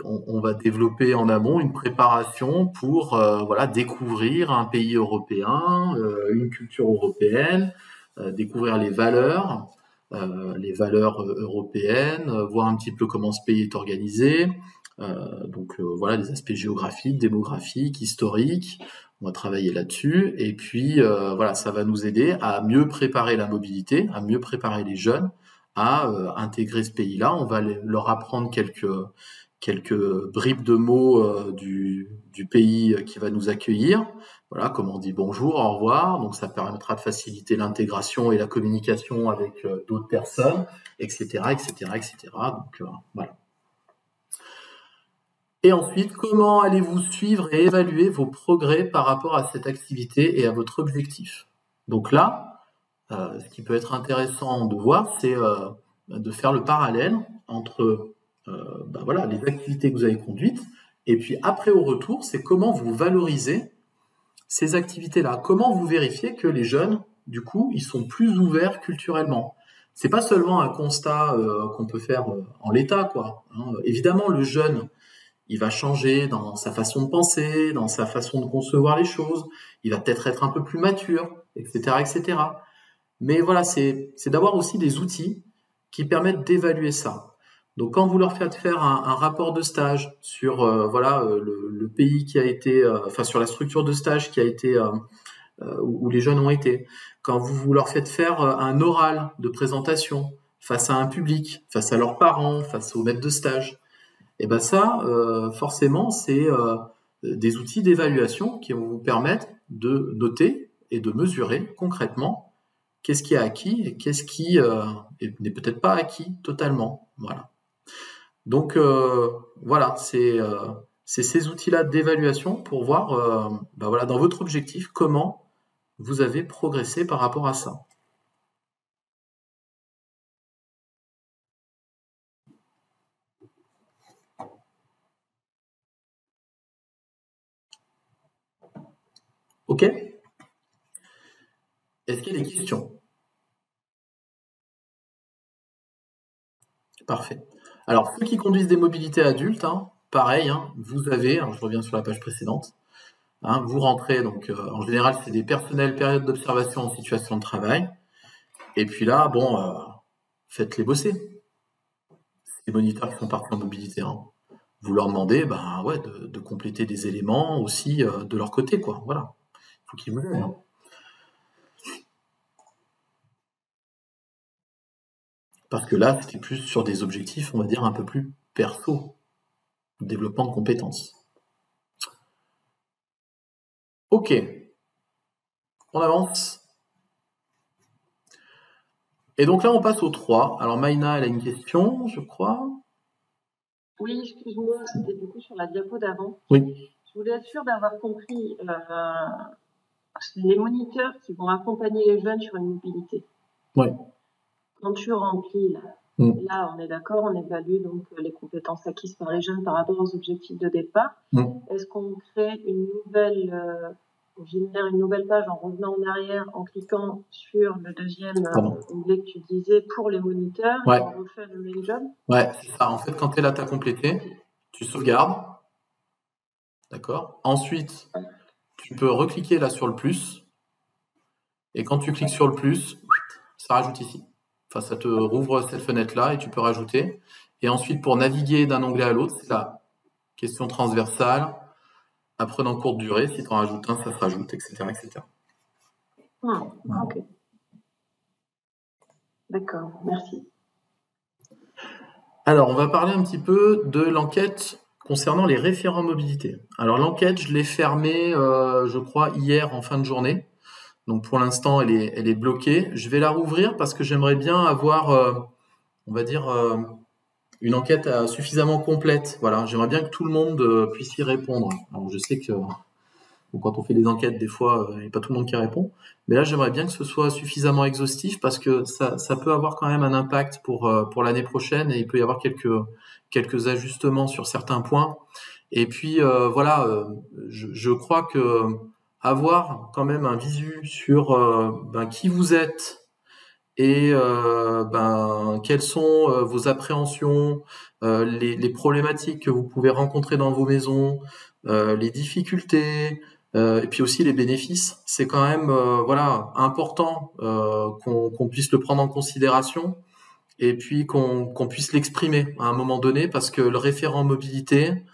on va développer en amont une préparation pour voilà, découvrir un pays européen, une culture européenne, découvrir les valeurs européennes, voir un petit peu comment ce pays est organisé. Donc voilà, les aspects géographiques, démographiques, historiques. On va travailler là-dessus. Et puis voilà, ça va nous aider à mieux préparer la mobilité, à mieux préparer les jeunes à intégrer ce pays-là. On va leur apprendre quelques bribes de mots du pays qui va nous accueillir. Voilà, comment on dit bonjour, au revoir. Donc ça permettra de faciliter l'intégration et la communication avec d'autres personnes, etc., etc., etc. Donc voilà. Et ensuite, comment allez-vous suivre et évaluer vos progrès par rapport à cette activité et à votre objectif? Donc là, ce qui peut être intéressant de voir, c'est de faire le parallèle entre voilà, les activités que vous avez conduites, et puis après au retour, c'est comment vous valorisez ces activités-là. Comment vous vérifiez que les jeunes, du coup, ils sont plus ouverts culturellement. C'est pas seulement un constat qu'on peut faire en l'état, quoi. Hein. Évidemment, le jeune, il va changer dans sa façon de penser, dans sa façon de concevoir les choses. Il va peut-être être un peu plus mature, etc., etc. Mais voilà, c'est d'avoir aussi des outils qui permettent d'évaluer ça. Donc, quand vous leur faites faire un rapport de stage sur le pays qui a été, sur la structure de stage qui a été où les jeunes ont été, quand vous leur faites faire un oral de présentation face à un public, face à leurs parents, face aux maîtres de stage, et ben ça, forcément, c'est des outils d'évaluation qui vont vous permettre de noter et de mesurer concrètement qu'est-ce qui est acquis et qu'est-ce qui n'est peut-être pas acquis totalement. Voilà. Donc voilà, c'est ces outils-là d'évaluation pour voir, voilà, dans votre objectif, comment vous avez progressé par rapport à ça. Ok? Est-ce qu'il y a des questions? Parfait. Alors, ceux qui conduisent des mobilités adultes, hein, pareil, hein, vous avez, je reviens sur la page précédente, hein, vous rentrez, donc en général, c'est des personnels période d'observation en situation de travail. Et puis là, bon, faites-les bosser. Les moniteurs qui sont partis en mobilité, hein. Vous leur demandez ouais, de compléter des éléments aussi de leur côté, quoi. Voilà. Il faut qu'ils vous aident. Hein. Parce que là, c'était plus sur des objectifs, on va dire, un peu plus perso, développement de compétences. Ok, on avance. Et donc là, on passe au 3. Alors Maïna, elle a une question, je crois. Oui, excuse-moi, c'était du coup sur la diapo d'avant. Oui. Je voulais être sûre d'avoir compris les moniteurs qui vont accompagner les jeunes sur une mobilité. Oui. Quand tu remplis là, on est d'accord, on évalue donc les compétences acquises par les jeunes par rapport aux objectifs de départ. Est-ce qu'on crée une nouvelle, on génère une nouvelle page en revenant en arrière, en cliquant sur le deuxième onglet que tu disais pour les moniteurs, et on refait le même job? Ouais, c'est ça. En fait, quand tu es là, tu as complété, tu sauvegardes. D'accord. Ensuite, tu peux recliquer là sur le plus. Et quand tu cliques sur le plus, ça rajoute ici. Enfin, ça te rouvre cette fenêtre-là et tu peux rajouter. Et ensuite, pour naviguer d'un onglet à l'autre, c'est la question transversale, apprenant courte durée. Si tu en rajoutes un, ça se rajoute, etc. etc. Ok. D'accord, merci. Alors, on va parler un petit peu de l'enquête concernant les référents mobilité. Alors, l'enquête, je l'ai fermée, je crois, hier en fin de journée. Donc, pour l'instant, elle est bloquée. Je vais la rouvrir parce que j'aimerais bien avoir, on va dire, une enquête suffisamment complète. Voilà, j'aimerais bien que tout le monde puisse y répondre. Alors, je sais que quand on fait des enquêtes, des fois, il n'y a pas tout le monde qui répond. Mais là, j'aimerais bien que ce soit suffisamment exhaustif parce que ça peut avoir quand même un impact pour l'année prochaine et il peut y avoir quelques ajustements sur certains points. Et puis, voilà, je crois que avoir quand même un visu sur qui vous êtes et quelles sont vos appréhensions, les problématiques que vous pouvez rencontrer dans vos maisons, les difficultés, et puis aussi les bénéfices. C'est quand même important qu'on puisse le prendre en considération et puis qu'on puisse l'exprimer à un moment donné, parce que le référent mobilité,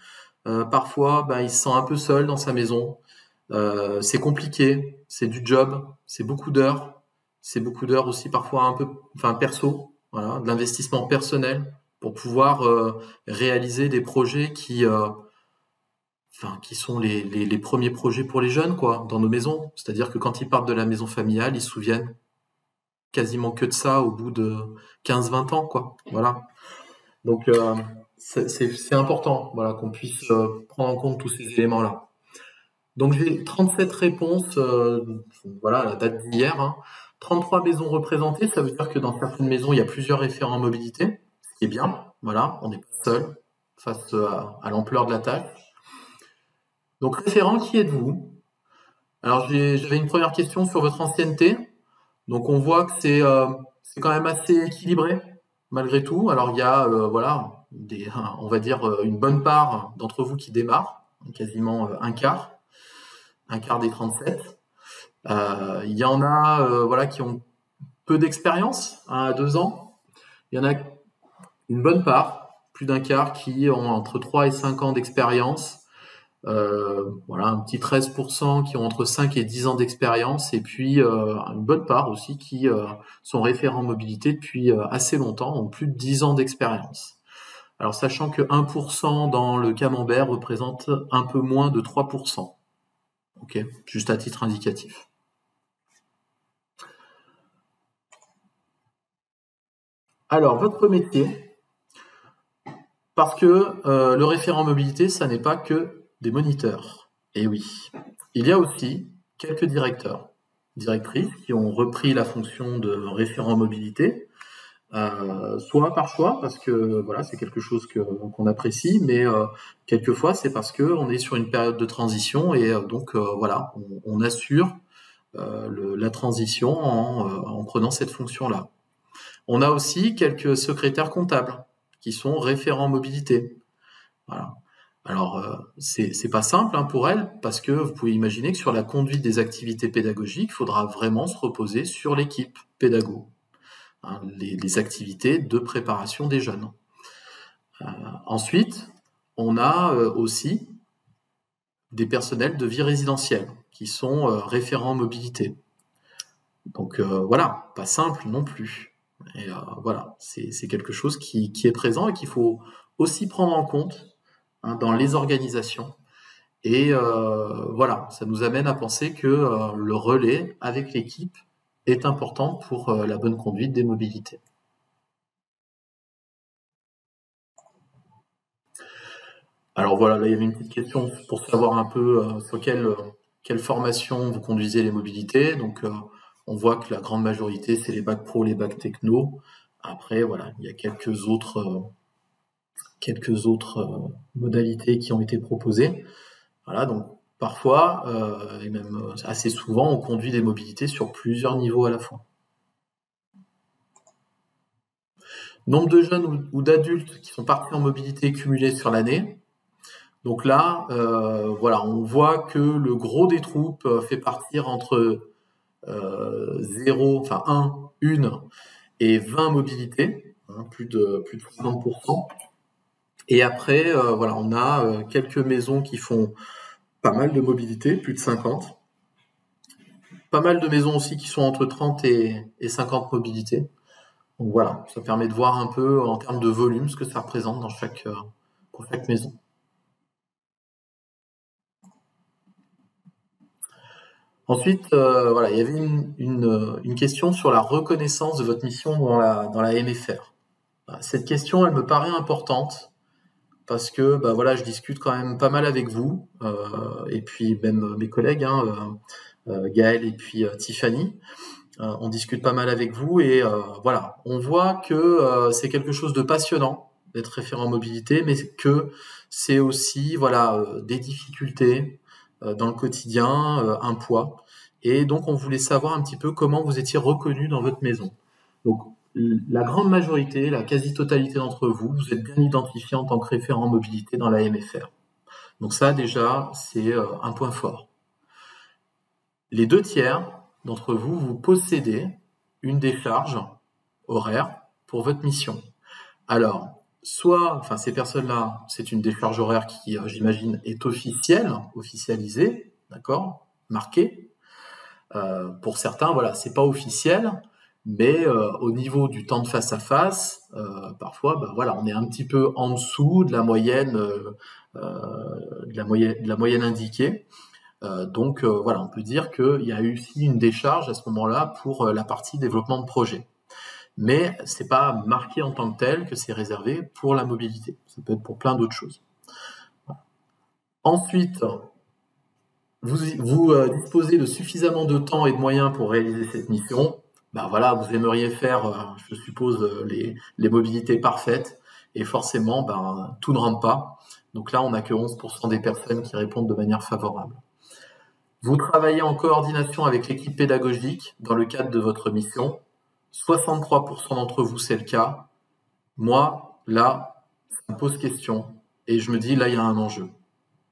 parfois, il se sent un peu seul dans sa maison. C'est compliqué, c'est du job, c'est beaucoup d'heures aussi parfois un peu, perso, voilà, de l'investissement personnel pour pouvoir réaliser des projets qui sont les premiers projets pour les jeunes, quoi, dans nos maisons. C'est-à-dire que quand ils partent de la maison familiale, ils se souviennent quasiment que de ça au bout de 15-20 ans, quoi. Voilà. Donc c'est important, voilà, qu'on puisse prendre en compte tous ces éléments-là. Donc j'ai 37 réponses, à la date d'hier, hein. 33 maisons représentées, ça veut dire que dans certaines maisons, il y a plusieurs référents mobilité, ce qui est bien, voilà, on n'est pas seul face à l'ampleur de la tâche. Donc référent, qui êtes-vous? Alors j'avais une première question sur votre ancienneté. Donc on voit que c'est quand même assez équilibré malgré tout. Alors il y a on va dire une bonne part d'entre vous qui démarrent, quasiment un quart des 37. Il y en a qui ont peu d'expérience, 1 à 2 ans. Il y en a une bonne part, plus d'un quart, qui ont entre 3 et 5 ans d'expérience. Un petit 13% qui ont entre 5 et 10 ans d'expérience, et puis une bonne part aussi qui sont référents mobilité depuis assez longtemps, ont plus de 10 ans d'expérience. Alors sachant que 1% dans le camembert représente un peu moins de 3%. Ok, juste à titre indicatif. Alors, votre métier, parce que le référent mobilité, ça n'est pas que des moniteurs. Et oui, il y a aussi quelques directrices qui ont repris la fonction de référent mobilité, soit par choix, parce que c'est quelque chose qu'on apprécie, mais quelquefois c'est parce qu'on est sur une période de transition, et on assure la transition en prenant cette fonction-là. On a aussi quelques secrétaires comptables qui sont référents mobilité. Voilà. Alors, c'est pas simple pour elles, parce que vous pouvez imaginer que sur la conduite des activités pédagogiques, il faudra vraiment se reposer sur l'équipe pédago, les activités de préparation des jeunes. Ensuite, on a aussi des personnels de vie résidentielle qui sont référents mobilité. Donc pas simple non plus. Et c'est quelque chose qui est présent et qu'il faut aussi prendre en compte dans les organisations. Et ça nous amène à penser que le relais avec l'équipe est important pour la bonne conduite des mobilités. Alors voilà, là il y avait une petite question pour savoir un peu sur quelle formation vous conduisez les mobilités. Donc on voit que la grande majorité, c'est les bacs pro, les bacs techno. Après, il y a quelques autres modalités qui ont été proposées. Voilà, donc parfois, et même assez souvent, on conduit des mobilités sur plusieurs niveaux à la fois. Nombre de jeunes ou d'adultes qui sont partis en mobilité cumulée sur l'année. Donc là, on voit que le gros des troupes fait partir entre 1 et 20 mobilités, plus de 50%. Et après, on a quelques maisons qui font pas mal de mobilités, plus de 50. Pas mal de maisons aussi qui sont entre 30 et 50 mobilités. Donc voilà, ça permet de voir un peu en termes de volume ce que ça représente pour chaque maison. Ensuite, il y avait une question sur la reconnaissance de votre mission dans la MFR. Cette question, elle me paraît importante parce que je discute quand même pas mal avec vous, et puis même mes collègues, Gaël et puis Tiffany. On discute pas mal avec vous, et on voit que c'est quelque chose de passionnant d'être référent mobilité, mais que c'est aussi des difficultés dans le quotidien, un poids. Et donc on voulait savoir un petit peu comment vous étiez reconnu dans votre maison. Donc, la grande majorité, la quasi-totalité d'entre vous, vous êtes bien identifiés en tant que référent mobilité dans la MFR. Donc ça, déjà, c'est un point fort. Les 2/3 d'entre vous, vous possédez une décharge horaire pour votre mission. Alors, ces personnes-là, c'est une décharge horaire qui, j'imagine, est officialisée, d'accord, marquée. Pour certains, voilà, c'est pas officiel, mais au niveau du temps de face à face, parfois, voilà, on est un petit peu en dessous de la moyenne, de la moyenne indiquée. Donc voilà, on peut dire qu'il y a eu aussi une décharge à ce moment-là pour la partie développement de projet. Mais c'est pas marqué en tant que tel que c'est réservé pour la mobilité. Ça peut être pour plein d'autres choses. Voilà. Ensuite, vous disposez de suffisamment de temps et de moyens pour réaliser cette mission. Voilà, vous aimeriez faire, je suppose, les mobilités parfaites, et forcément, tout ne rentre pas. Donc là, on n'a que 11% des personnes qui répondent de manière favorable. Vous travaillez en coordination avec l'équipe pédagogique dans le cadre de votre mission. 63% d'entre vous, c'est le cas. Moi, là, ça me pose question. Et je me dis, là, il y a un enjeu.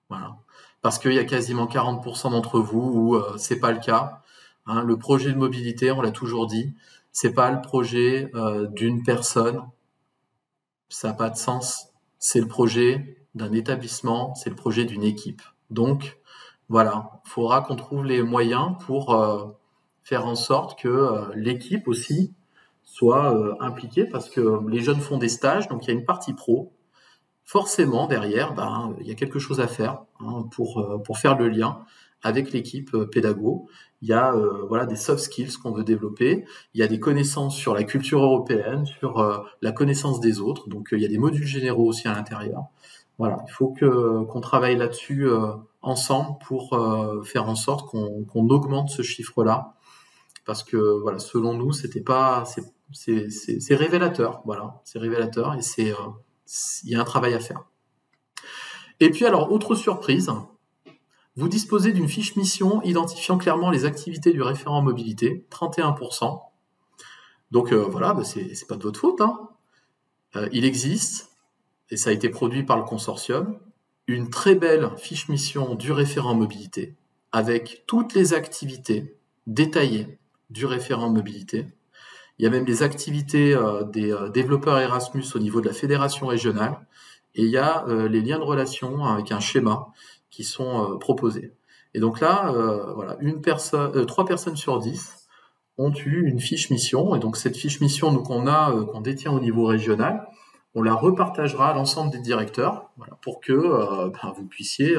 Voilà. Parce qu'il y a quasiment 40% d'entre vous où c'est pas le cas. Hein, le projet de mobilité, on l'a toujours dit, c'est pas le projet d'une personne. Ça n'a pas de sens. C'est le projet d'un établissement, c'est le projet d'une équipe. Donc, voilà, il faudra qu'on trouve les moyens pour faire en sorte que l'équipe aussi soit impliquée, parce que les jeunes font des stages, donc il y a une partie pro. Forcément, derrière, il y a quelque chose à faire pour faire le lien avec l'équipe pédago. Il y a des soft skills qu'on veut développer. Il y a des connaissances sur la culture européenne, sur la connaissance des autres. Donc, il y a des modules généraux aussi à l'intérieur. Voilà, il faut qu'on travaille là-dessus ensemble pour faire en sorte qu'on augmente ce chiffre-là, parce que voilà, selon nous, c'était pas, c'est révélateur. Voilà, c'est révélateur et il y a un travail à faire. Et puis alors, autre surprise, vous disposez d'une fiche mission identifiant clairement les activités du référent mobilité, 31%. Donc c'est pas de votre faute. Il existe, et ça a été produit par le consortium, une très belle fiche mission du référent mobilité, avec toutes les activités détaillées du référent mobilité. Il y a même les activités des développeurs Erasmus au niveau de la fédération régionale, et il y a les liens de relation avec un schéma qui sont proposés. Et donc là, 3 personnes sur 10 ont eu une fiche mission, et donc cette fiche mission qu'on détient au niveau régional, on la repartagera à l'ensemble des directeurs, pour que vous puissiez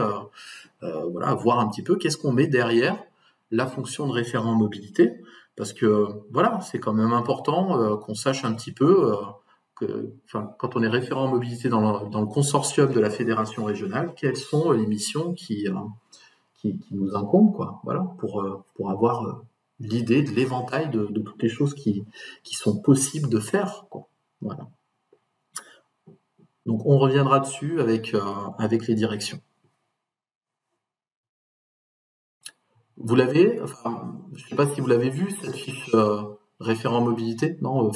voir un petit peu qu'est-ce qu'on met derrière la fonction de référent mobilité, parce que c'est quand même important qu'on sache un petit peu quand on est référent mobilité dans le consortium de la fédération régionale, quelles sont les missions qui nous incombent, pour avoir l'idée de l'éventail de toutes les choses qui sont possibles de faire, quoi. Voilà. Donc on reviendra dessus avec les directions. Vous l'avez, je ne sais pas si vous l'avez vu, cette fiche référent mobilité, non,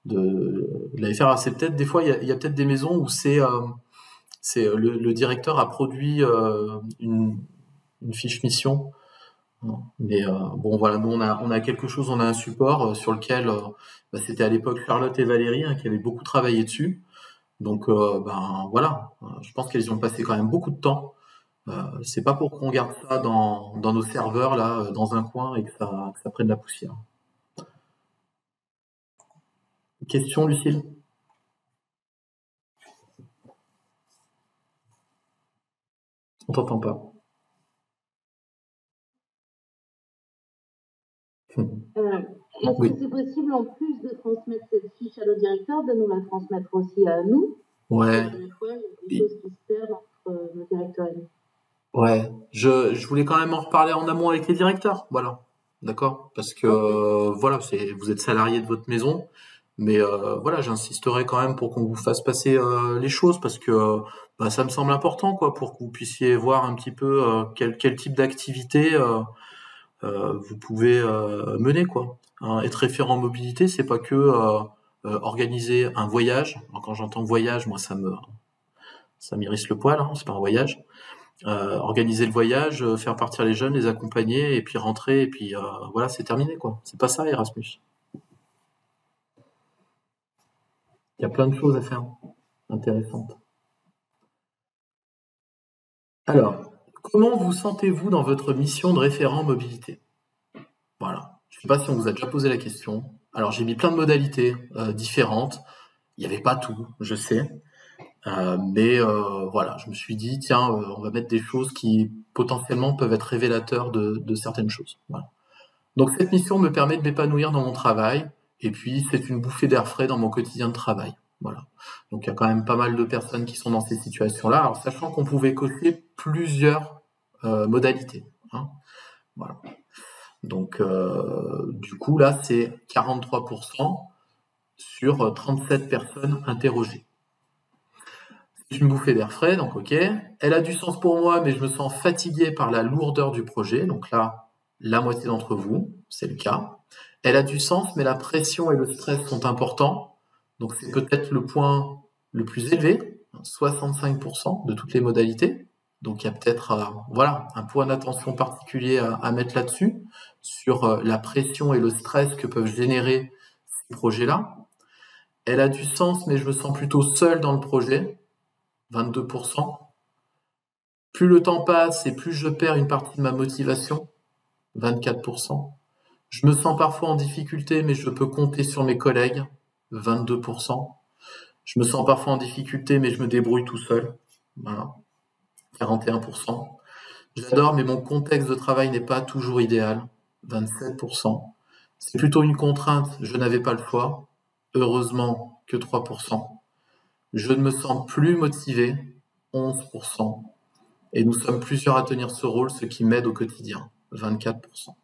de la FR. C'est peut-être des fois, il y a peut-être des maisons où c'est le directeur a produit une fiche mission. Mais nous on a quelque chose, on a un support sur lequel c'était à l'époque Charlotte et Valérie qui avaient beaucoup travaillé dessus. Donc je pense qu'elles y ont passé quand même beaucoup de temps. C'est pas pour qu'on garde ça dans nos serveurs là, dans un coin, et que ça prenne la poussière. Question, Lucille? On t'entend pas. Est-ce que c'est possible, en plus de transmettre cette fiche à nos directeurs, de nous la transmettre aussi à nous? Ouais. Des fois, il y a des choses qui se perdent entre nos directeurs et nous. Ouais, je voulais quand même en reparler en amont avec les directeurs, voilà, d'accord, parce que vous êtes salarié de votre maison, mais j'insisterai quand même pour qu'on vous fasse passer les choses, parce que ça me semble important, pour que vous puissiez voir un petit peu quel type d'activité vous pouvez mener, hein. Être référent mobilité, c'est pas que organiser un voyage. Alors, quand j'entends voyage, moi ça m'irrisse le poil, hein, c'est pas un voyage. Organiser le voyage, faire partir les jeunes, les accompagner, et puis rentrer, et puis voilà, c'est terminé, quoi. C'est pas ça, Erasmus. Il y a plein de choses à faire intéressantes. Alors, comment vous sentez-vous dans votre mission de référent mobilité? Voilà. Je ne sais pas si on vous a déjà posé la question. Alors, j'ai mis plein de modalités différentes. Il n'y avait pas tout, je sais. Mais voilà, je me suis dit, tiens, on va mettre des choses qui potentiellement peuvent être révélateurs de certaines choses. Voilà. Donc cette mission me permet de m'épanouir dans mon travail, et puis c'est une bouffée d'air frais dans mon quotidien de travail. Voilà. Donc il y a quand même pas mal de personnes qui sont dans ces situations-là, alors sachant qu'on pouvait cocher plusieurs modalités. Hein. Voilà. Donc du coup là c'est 43% sur 37 personnes interrogées. C'est une bouffée d'air frais, donc ok. Elle a du sens pour moi, mais je me sens fatigué par la lourdeur du projet. Donc là, la moitié d'entre vous, c'est le cas. Elle a du sens, mais la pression et le stress sont importants. Donc c'est peut-être le point le plus élevé, 65% de toutes les modalités. Donc il y a peut-être voilà, un point d'attention particulier à mettre là-dessus, sur la pression et le stress que peuvent générer ces projets-là. Elle a du sens, mais je me sens plutôt seul dans le projet. 22%. Plus le temps passe et plus je perds une partie de ma motivation, 24%. Je me sens parfois en difficulté, mais je peux compter sur mes collègues, 22%. Je me sens parfois en difficulté, mais je me débrouille tout seul, voilà, 41%. J'adore, mais mon contexte de travail n'est pas toujours idéal, 27%. C'est plutôt une contrainte, je n'avais pas le choix, heureusement que 3%. Je ne me sens plus motivé, 11%. Et nous sommes plusieurs à tenir ce rôle, ce qui m'aide au quotidien, 24%.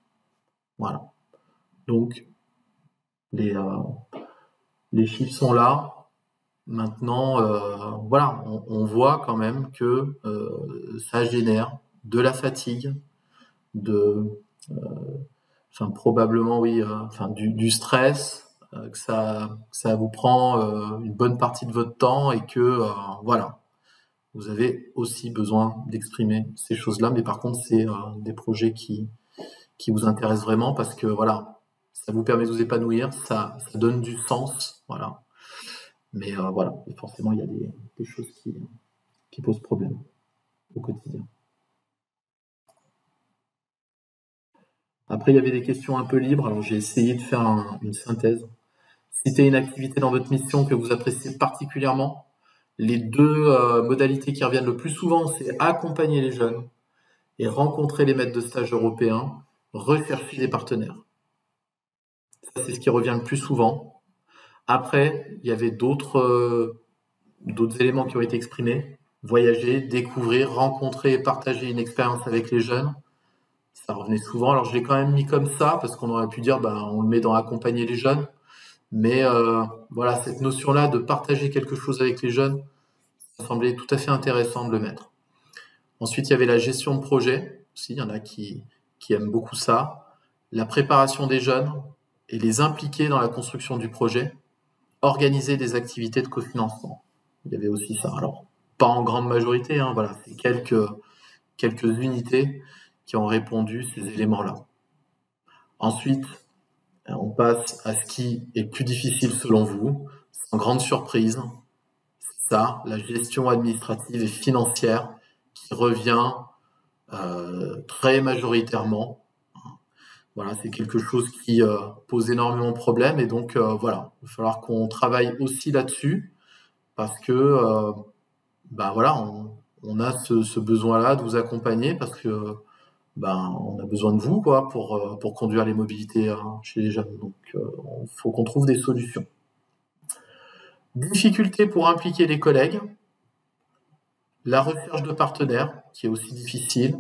Voilà. Donc, les chiffres sont là. Maintenant, voilà, on voit quand même que ça génère de la fatigue, probablement, oui, du stress, que ça vous prend une bonne partie de votre temps et que, voilà, vous avez aussi besoin d'exprimer ces choses-là, mais par contre, c'est des projets qui vous intéressent vraiment parce que, voilà, ça vous permet de vous épanouir, ça donne du sens, voilà. Mais voilà, forcément, il y a des choses qui posent problème au quotidien. Après, il y avait des questions un peu libres, alors j'ai essayé de faire une synthèse. Citez une activité dans votre mission que vous appréciez particulièrement. Les deux modalités qui reviennent le plus souvent, c'est accompagner les jeunes et rencontrer les maîtres de stage européens, rechercher des partenaires. Ça, c'est ce qui revient le plus souvent. Après, il y avait d'autres éléments qui ont été exprimés. Voyager, découvrir, rencontrer et partager une expérience avec les jeunes. Ça revenait souvent. Alors, je l'ai quand même mis comme ça, parce qu'on aurait pu dire, on le met dans accompagner les jeunes. Mais voilà, cette notion-là de partager quelque chose avec les jeunes, ça semblait tout à fait intéressant de le mettre. Ensuite, il y avait la gestion de projet. Aussi, il y en a qui aiment beaucoup ça. La préparation des jeunes et les impliquer dans la construction du projet. Organiser des activités de cofinancement. Il y avait aussi ça. Alors, pas en grande majorité, hein, voilà, c'est quelques unités qui ont répondu ces éléments-là. Ensuite, on passe à ce qui est plus difficile selon vous, sans grande surprise. C'est ça, la gestion administrative et financière qui revient très majoritairement. Voilà, c'est quelque chose qui pose énormément de problèmes et donc voilà, il va falloir qu'on travaille aussi là-dessus parce que voilà, on a ce besoin-là de vous accompagner parce que on a besoin de vous quoi pour conduire les mobilités chez les jeunes. Donc il faut qu'on trouve des solutions. Difficulté pour impliquer les collègues, la recherche de partenaires qui est aussi difficile,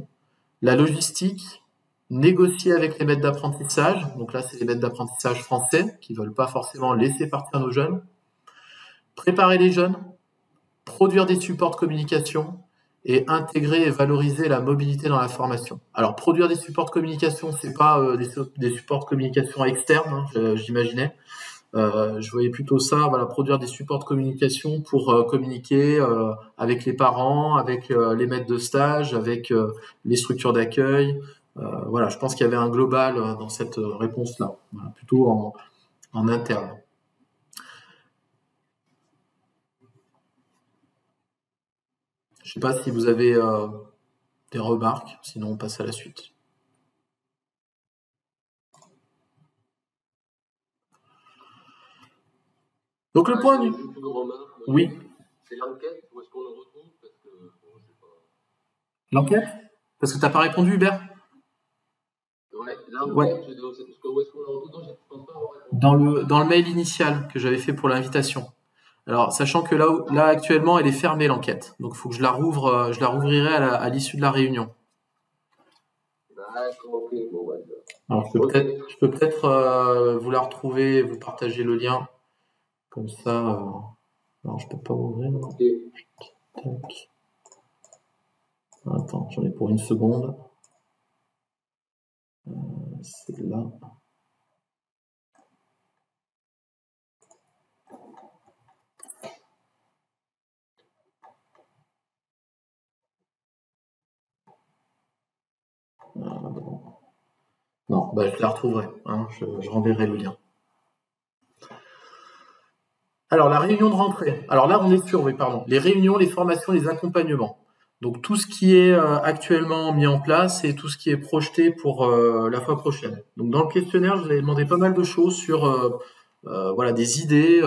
la logistique, négocier avec les maîtres d'apprentissage, donc là c'est les maîtres d'apprentissage français qui ne veulent pas forcément laisser partir nos jeunes, préparer les jeunes, produire des supports de communication et intégrer et valoriser la mobilité dans la formation. Alors, produire des supports de communication, c'est pas des supports de communication externes, hein, j'imaginais. Je voyais plutôt ça, voilà, produire des supports de communication pour communiquer avec les parents, avec les maîtres de stage, avec les structures d'accueil. Voilà, je pense qu'il y avait un global dans cette réponse-là, voilà, plutôt en interne. Je ne sais pas si vous avez des remarques, sinon on passe à la suite. Donc le point du... Oui. C'est l'enquête, où est-ce qu'on le retrouve? Parce que, bon, je sais pas. L'enquête? Parce que tu n'as pas répondu, Hubert? Ouais, l'enquête, ouais. Parce que où est-ce qu'on le retrouve? Non, je pense pas avoir répondu. Dans le mail initial que j'avais fait pour l'invitation. Alors, sachant que là actuellement, elle est fermée, l'enquête. Donc, il faut que je la rouvrirai à l'issue de la réunion. D'accord, ok, bon, ouais. Alors, je peux peut-être vous la retrouver, vous partager le lien. Comme ça, alors je peux pas ouvrir. Okay. Tac. Attends, j'en ai pour une seconde. C'est là. Non, bah, je la retrouverai. Hein, je renverrai le lien. Alors, la réunion de rentrée. Alors là, on est sur, les réunions, les formations, les accompagnements. Donc, tout ce qui est actuellement mis en place et tout ce qui est projeté pour la fois prochaine. Donc, dans le questionnaire, je vous ai demandé pas mal de choses sur des idées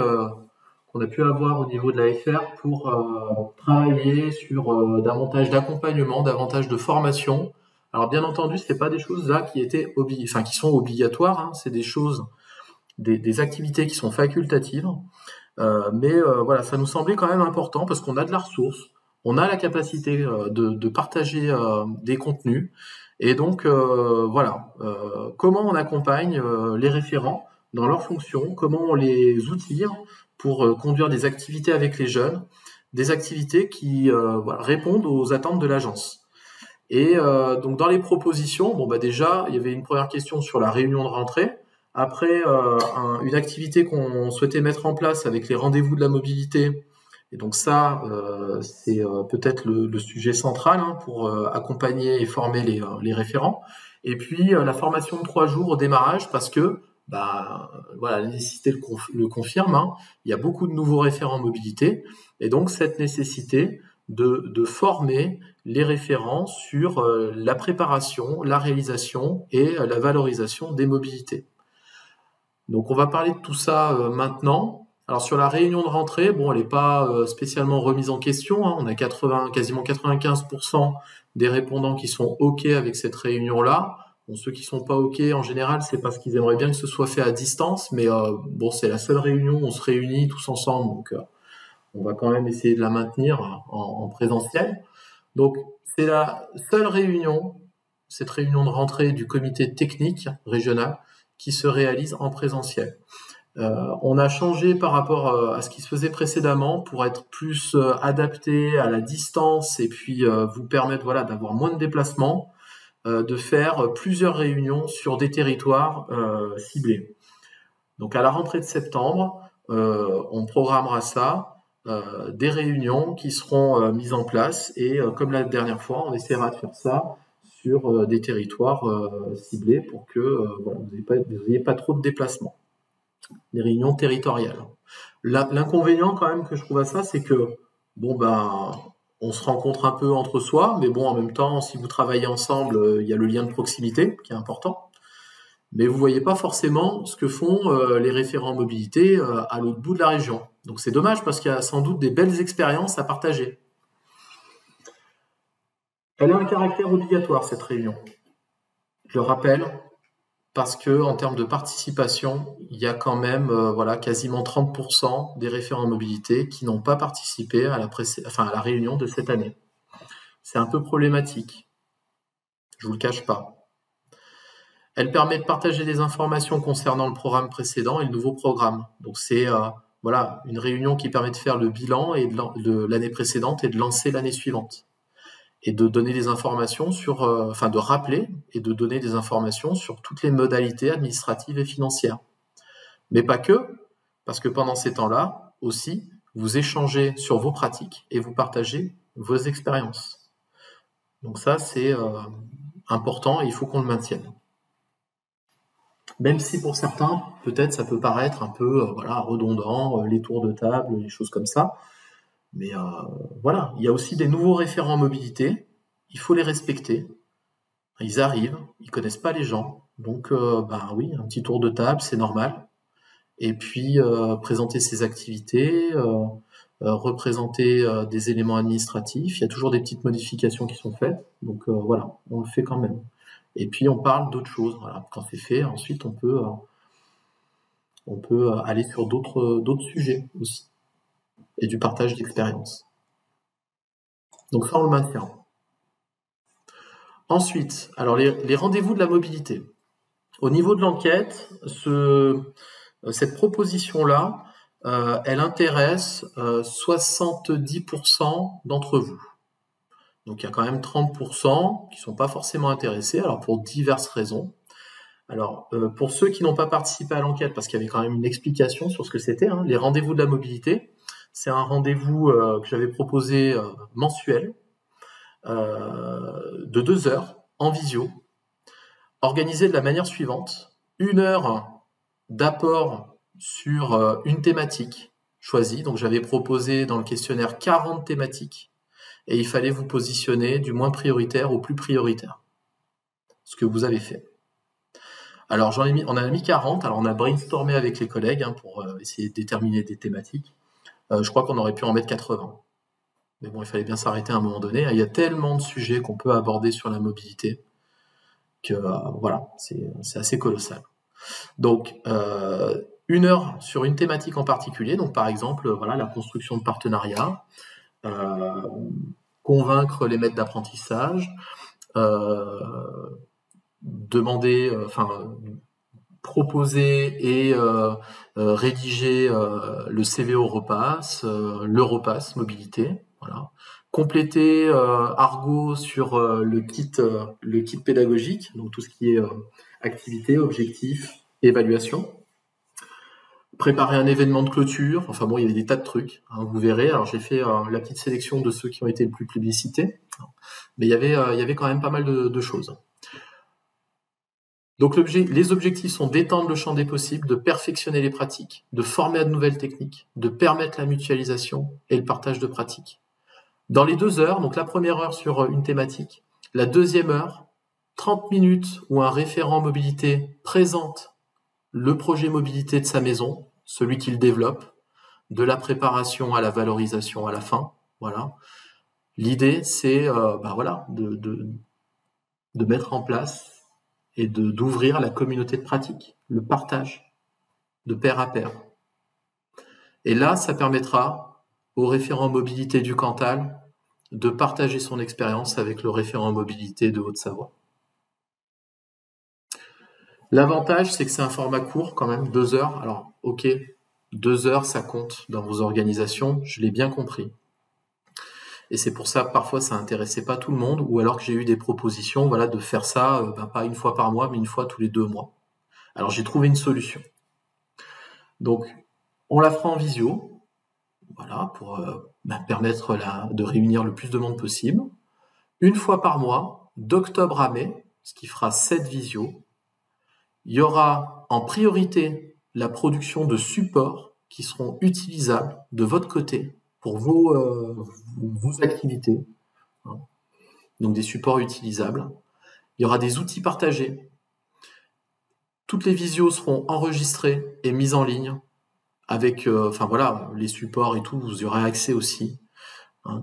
qu'on a pu avoir au niveau de la FR pour travailler sur davantage d'accompagnement, davantage de formation. Alors, bien entendu, ce n'est pas des choses là qui sont obligatoires. Hein, c'est des choses, des activités qui sont facultatives. Mais ça nous semblait quand même important parce qu'on a de la ressource, on a la capacité de partager des contenus. Et donc, comment on accompagne les référents dans leurs fonctions, comment on les outille pour conduire des activités avec les jeunes, des activités qui répondent aux attentes de l'agence. Et donc, dans les propositions, déjà, il y avait une première question sur la réunion de rentrée. Après, une activité qu'on souhaitait mettre en place avec les rendez-vous de la mobilité. Et donc ça, c'est peut-être le sujet central pour accompagner et former les référents. Et puis, la formation de 3 jours au démarrage, parce que la nécessité le confirme. Hein, il y a beaucoup de nouveaux référents mobilité. Et donc, cette nécessité de former les référents sur la préparation, la réalisation et la valorisation des mobilités. Donc, on va parler de tout ça maintenant. Alors, sur la réunion de rentrée, elle n'est pas spécialement remise en question. Hein. On a quasiment 95% des répondants qui sont OK avec cette réunion-là. Bon, ceux qui ne sont pas OK, en général, c'est parce qu'ils aimeraient bien que ce soit fait à distance. Mais c'est la seule réunion où on se réunit tous ensemble. Donc, on va quand même essayer de la maintenir en présentiel. Donc, c'est la seule réunion, cette réunion de rentrée du comité technique régional, qui se réalise en présentiel. On a changé par rapport à ce qui se faisait précédemment pour être plus adapté à la distance et puis vous permettre d'avoir moins de déplacements, de faire plusieurs réunions sur des territoires ciblés. Donc à la rentrée de septembre, on programmera ça, des réunions qui seront mises en place et comme la dernière fois, on essaiera de faire ça sur des territoires ciblés pour que vous n'ayez pas trop de déplacements. Des réunions territoriales. L'inconvénient quand même que je trouve à ça, c'est que on se rencontre un peu entre soi, mais en même temps, si vous travaillez ensemble, il y a le lien de proximité qui est important. Mais vous ne voyez pas forcément ce que font les référents mobilité à l'autre bout de la région. Donc c'est dommage parce qu'il y a sans doute des belles expériences à partager. Elle a un caractère obligatoire, cette réunion. Je le rappelle, parce que en termes de participation, il y a quand même quasiment 30% des référents mobilité qui n'ont pas participé à la réunion de cette année. C'est un peu problématique. Je vous le cache pas. Elle permet de partager des informations concernant le programme précédent et le nouveau programme. Donc c'est une réunion qui permet de faire le bilan de l'année précédente et de lancer l'année suivante. et de donner des informations sur, de rappeler et de donner des informations sur toutes les modalités administratives et financières. Mais pas que, parce que pendant ces temps-là, aussi, vous échangez sur vos pratiques et vous partagez vos expériences. Donc ça, c'est important et il faut qu'on le maintienne. Même si pour certains, peut-être, ça peut paraître un peu redondant, les tours de table, les choses comme ça. Mais voilà, il y a aussi des nouveaux référents en mobilité, il faut les respecter. Ils arrivent, ils connaissent pas les gens, donc oui, un petit tour de table, c'est normal. Et puis présenter ses activités, représenter des éléments administratifs. Il y a toujours des petites modifications qui sont faites, donc voilà, on le fait quand même. Et puis on parle d'autres choses. Voilà, quand c'est fait, ensuite on peut aller sur d'autres sujets aussi, et du partage d'expériences. Donc ça, on le maintient. Ensuite, alors les rendez-vous de la mobilité. Au niveau de l'enquête, cette proposition-là, elle intéresse 70% d'entre vous. Donc il y a quand même 30% qui ne sont pas forcément intéressés, alors pour diverses raisons. Alors pour ceux qui n'ont pas participé à l'enquête, parce qu'il y avait quand même une explication sur ce que c'était, les rendez-vous de la mobilité, c'est un rendez-vous que j'avais proposé mensuel, de 2 heures en visio, organisé de la manière suivante: 1 heure d'apport sur une thématique choisie. Donc j'avais proposé dans le questionnaire 40 thématiques et il fallait vous positionner du moins prioritaire au plus prioritaire, ce que vous avez fait. Alors on en a mis 40, alors on a brainstormé avec les collègues pour essayer de déterminer des thématiques. Je crois qu'on aurait pu en mettre 80. Mais bon, il fallait bien s'arrêter à un moment donné. Il y a tellement de sujets qu'on peut aborder sur la mobilité que voilà, c'est assez colossal. Donc 1 heure sur une thématique en particulier, donc par exemple la construction de partenariats, convaincre les maîtres d'apprentissage, proposer et rédiger le CV Europass, l'Europass mobilité, voilà. Compléter Argo sur le kit pédagogique, donc tout ce qui est activité, objectif, évaluation. Préparer un événement de clôture, enfin bon, il y avait des tas de trucs, vous verrez. Alors j'ai fait la petite sélection de ceux qui ont été le plus plébiscités, mais il y avait quand même pas mal de choses. Donc les objectifs sont d'étendre le champ des possibles, de perfectionner les pratiques, de former à de nouvelles techniques, de permettre la mutualisation et le partage de pratiques. Dans les 2 heures, donc la première heure sur une thématique, la deuxième heure, 30 minutes où un référent mobilité présente le projet mobilité de sa maison, celui qu'il développe, de la préparation à la valorisation à la fin. Voilà. L'idée, c'est de mettre en place et d'ouvrir la communauté de pratique, le partage de pair à pair. Et là, ça permettra au référent mobilité du Cantal de partager son expérience avec le référent mobilité de Haute-Savoie. L'avantage, c'est que c'est un format court quand même, 2 heures. Alors, ok, 2 heures, ça compte dans vos organisations, je l'ai bien compris. Et c'est pour ça que parfois ça intéressait pas tout le monde, ou alors que j'ai eu des propositions de faire ça, pas une fois par mois, mais une fois tous les 2 mois. Alors j'ai trouvé une solution. Donc, on la fera en visio, voilà, pour permettre de réunir le plus de monde possible. Une fois par mois, d'octobre à mai, ce qui fera 7 visios. Il y aura en priorité la production de supports qui seront utilisables de votre côté pour vos activités. Donc des supports utilisables. Il y aura des outils partagés. Toutes les visios seront enregistrées et mises en ligne avec les supports et tout, vous y aurez accès aussi.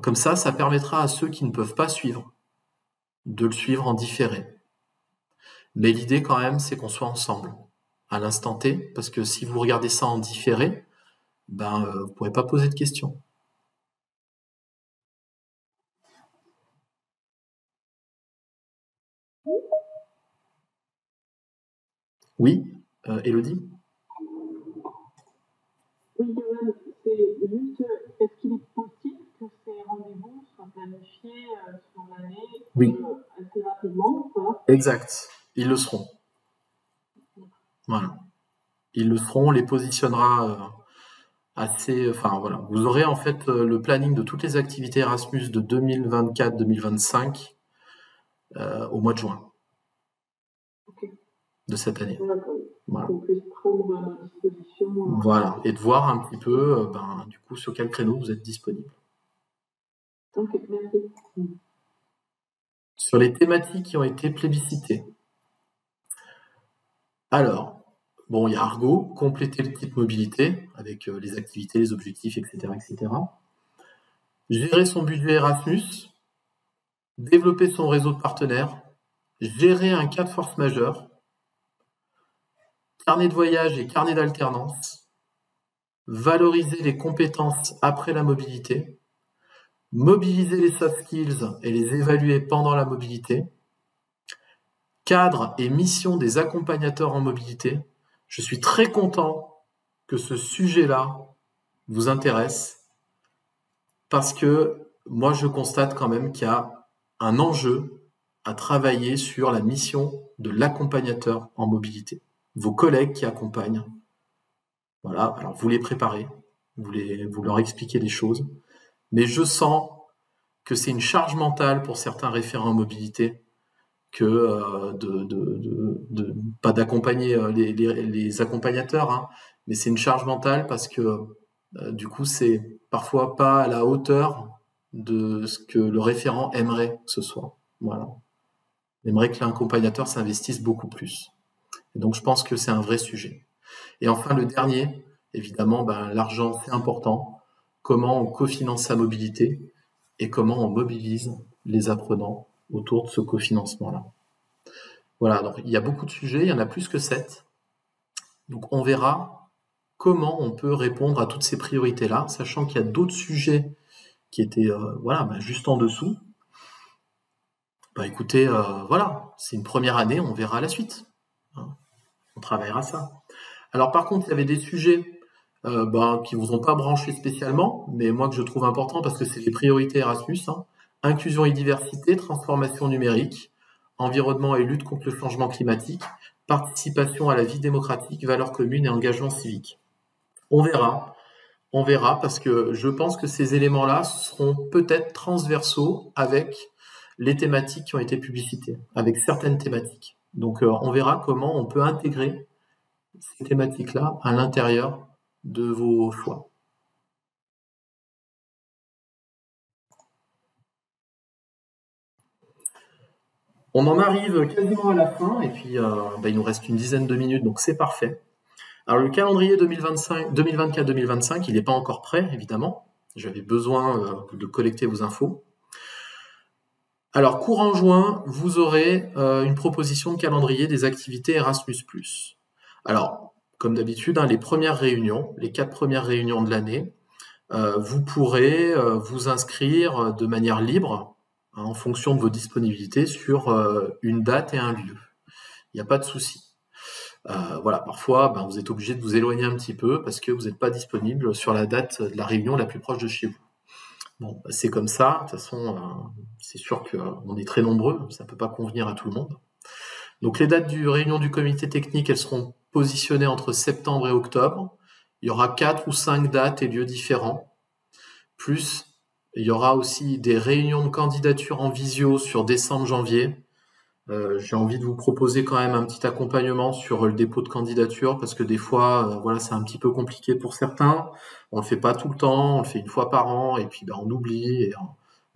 Comme ça permettra à ceux qui ne peuvent pas suivre de le suivre en différé. Mais l'idée quand même, c'est qu'on soit ensemble à l'instant T, parce que si vous regardez ça en différé, vous ne pourrez pas poser de questions. Oui, Élodie ? Oui, Johan, c'est juste, est-ce qu'il est possible que ces rendez-vous soient planifiés sur l'année Oui. Assez rapidement ou pas? Exact. Ils le seront. Voilà. Ils le seront, on les positionnera assez... Enfin, voilà. Vous aurez en fait le planning de toutes les activités Erasmus de 2024-2025 au mois de juin de cette année. Voilà. Qu'on puisse prendre à notre disposition. Voilà. Et de voir un petit peu, du coup, sur quel créneau vous êtes disponible. Ok, merci. Sur les thématiques qui ont été plébiscitées. Alors, bon, il y a Argo, compléter le type mobilité avec les activités, les objectifs, etc., etc. Gérer son budget Erasmus, développer son réseau de partenaires, gérer un cas de force majeure, carnet de voyage et carnet d'alternance, valoriser les compétences après la mobilité, mobiliser les soft skills et les évaluer pendant la mobilité, cadre et mission des accompagnateurs en mobilité. Je suis très content que ce sujet-là vous intéresse parce que moi, je constate quand même qu'il y a un enjeu à travailler sur la mission de l'accompagnateur en mobilité. Vos collègues qui accompagnent, voilà, alors vous les préparez, vous leur expliquez des choses, mais je sens que c'est une charge mentale pour certains référents en mobilité que pas d'accompagner les accompagnateurs, hein, mais c'est une charge mentale parce que du coup c'est parfois pas à la hauteur de ce que le référent aimerait que ce soit. Voilà. Il aimerait que l'accompagnateur s'investisse beaucoup plus. Et donc je pense que c'est un vrai sujet. Et enfin le dernier, évidemment, l'argent c'est important. Comment on cofinance sa mobilité et comment on mobilise les apprenants autour de ce cofinancement-là. Voilà, donc il y a beaucoup de sujets, il y en a plus que 7. Donc on verra comment on peut répondre à toutes ces priorités-là, sachant qu'il y a d'autres sujets qui étaient juste en dessous. Écoutez, c'est une première année, on verra la suite. On travaillera ça. Alors par contre, il y avait des sujets qui vous ont pas branché spécialement, mais moi que je trouve important parce que c'est les priorités Erasmus, inclusion et diversité, transformation numérique, environnement et lutte contre le changement climatique, participation à la vie démocratique, valeurs communes et engagement civique. On verra parce que je pense que ces éléments-là seront peut-être transversaux avec les thématiques qui ont été publicitées, avec certaines thématiques. Donc on verra comment on peut intégrer ces thématiques-là à l'intérieur de vos choix. On en arrive quasiment à la fin, et puis il nous reste une dizaine de minutes, donc c'est parfait. Alors le calendrier 2024-2025, il n'est pas encore prêt, évidemment. J'avais besoin de collecter vos infos. Alors, courant juin, vous aurez une proposition de calendrier des activités Erasmus+. Alors, comme d'habitude, les premières réunions, les 4 premières réunions de l'année, vous pourrez vous inscrire de manière libre, en fonction de vos disponibilités, sur une date et un lieu. Il n'y a pas de souci. Parfois, vous êtes obligé de vous éloigner un petit peu parce que vous n'êtes pas disponible sur la date de la réunion la plus proche de chez vous. Bon, c'est comme ça. De toute façon, c'est sûr qu'on est très nombreux. Ça ne peut pas convenir à tout le monde. Donc, les dates de réunion du comité technique, elles seront positionnées entre septembre et octobre. Il y aura 4 ou 5 dates et lieux différents. Plus, il y aura aussi des réunions de candidature en visio sur décembre-janvier. J'ai envie de vous proposer quand même un petit accompagnement sur le dépôt de candidature parce que des fois, c'est un petit peu compliqué pour certains. On le fait pas tout le temps, on le fait une fois par an et puis on oublie. Et,